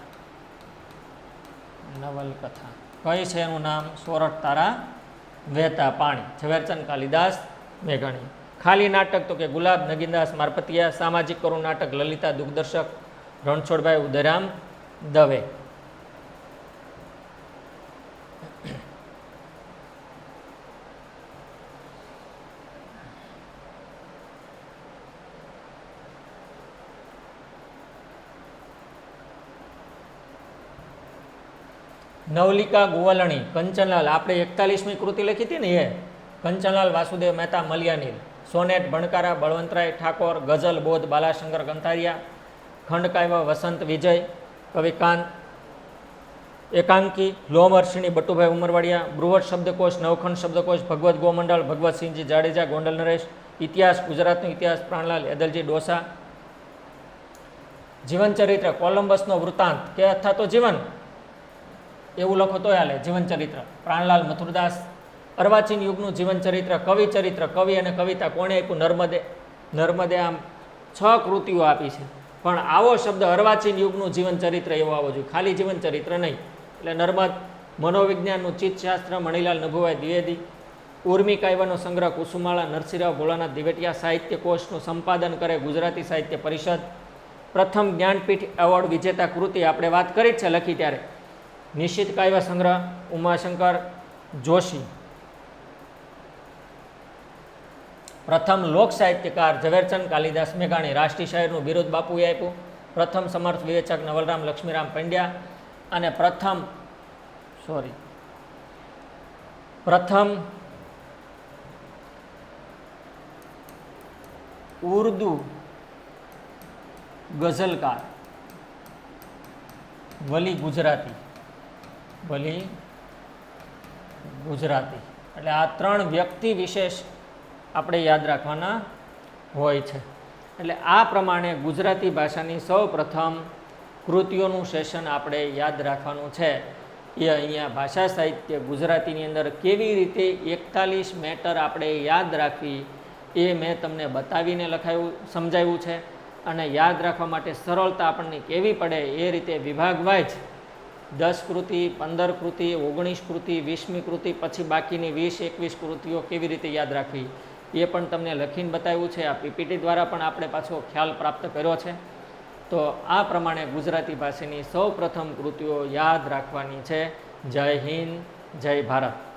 નવલકથા કઈ છે એનું નામ? સોરઠ તારા વહેતા પાણી, ઝવેરચંદ કાલિદાસ મેઘાણી. ખાલી નાટક તો કે ગુલાબ નગીનદાસ મારપતિયા. સામાજિક કરુણ નાટક લલિતા દુઃખદર્શક રણછોડભાઈ ઉદયરામ દવે. નવલિકા ગોવલણી કંચનલાલ, આપણે 41મી કૃતિ લખી હતી ને એ કંચનલાલ વાસુદેવ મહેતા મલિયાનીલ. સોનેટ ભણકારા બળવંતરાય ઠાકોર. ગઝલ બોધ બાલાશંકર કંથારિયા. ખંડકાવ્ય વસંત વિજય કવિકાંત. એકાંકી લોમહર્ષિણી બટુભાઈ ઉમરવાડિયા. બૃહદ શબ્દકોશ નવખંડ શબ્દકોશ ભગવત ગોમંડળ ભગવતસિંહજી જાડેજા ગોંડલ નરેશ. ઇતિહાસ ગુજરાતનો ઇતિહાસ પ્રાણલાલ એદલજી ડોસા. જીવનચરિત્ર કોલંબસનો વૃત્તાંત કે અથવા તો જીવન એવું લખો તો હાલે. જીવનચરિત્ર પ્રાણલાલ મથુરદાસ. અર્વાચીન યુગનું જીવનચરિત્ર. કવિ ચરિત્ર કવિ અને કવિતા કોણે આપ્યું? નર્મદે. નર્મદે આમ 6 કૃતિઓ આપી છે, પણ આવો શબ્દ અર્વાચીન યુગનું જીવનચરિત્ર એવો આવવો જોઈએ, ખાલી જીવનચરિત્ર નહીં. એટલે નર્મદ. મનોવિજ્ઞાનનું ચિત્તશાસ્ત્ર મણિલાલ નભુભાઈ દ્વિવેદી. ઉર્મી કાવ્યનો સંગ્રહ કુસુમાળા નરસિંહરાવ ભોળાનાથ દિવેટિયા. સાહિત્ય કોષનું સંપાદન કરે ગુજરાતી સાહિત્ય પરિષદ. પ્રથમ જ્ઞાનપીઠ એવોર્ડ વિજેતા કૃતિ આપણે વાત કરી જ છે લખી ત્યારે, નિશ્ચિત કાવ્ય સંગ્રહ ઉમાશંકર જોશી. પ્રથમ લોક સાહિત્યકાર ઝવેરચંદ કાલિદાસ મેઘાણી. રાષ્ટ્રીય શાયરનું બિરુદ બાપુએ આપ્યું. પ્રથમ સમર્થ વિવેચક નવલરામ લક્ષ્મીરામ પંડ્યા. અને પ્રથમ ઉર્દુ ગઝલકાર વલી ગુજરાતી. એટલે આ 3 વ્યક્તિ વિશેષ આપણે યાદ રાખવાના હોય છે. એટલે આ પ્રમાણે ગુજરાતી ભાષાની સૌ પ્રથમ કૃતિઓનું સેશન આપણે યાદ રાખવાનું છે. એ અહીંયા ભાષા સાહિત્ય ગુજરાતીની અંદર કેવી રીતે 41 મેટર આપણે યાદ રાખવી એ મેં તમને બતાવીને સમજાવ્યું છે. અને યાદ રાખવા માટે સરળતા આપણને કેવી પડે એ રીતે વિભાગ વાઇઝ 10 કૃતિ 15 કૃતિ 19 કૃતિ 20મી કૃતિ પછી બાકીની 20-21 કૃતિઓ કેવી રીતે યાદ રાખવી એ પણ તમને લખીને બતાવ્યું છે. આ પીપીટી દ્વારા પણ આપણે પાછો ખ્યાલ પ્રાપ્ત કર્યો છે. તો આ પ્રમાણે ગુજરાતી ભાષાની સૌ પ્રથમ કૃતિઓ યાદ રાખવાની છે. જય હિન્દ, જય ભારત.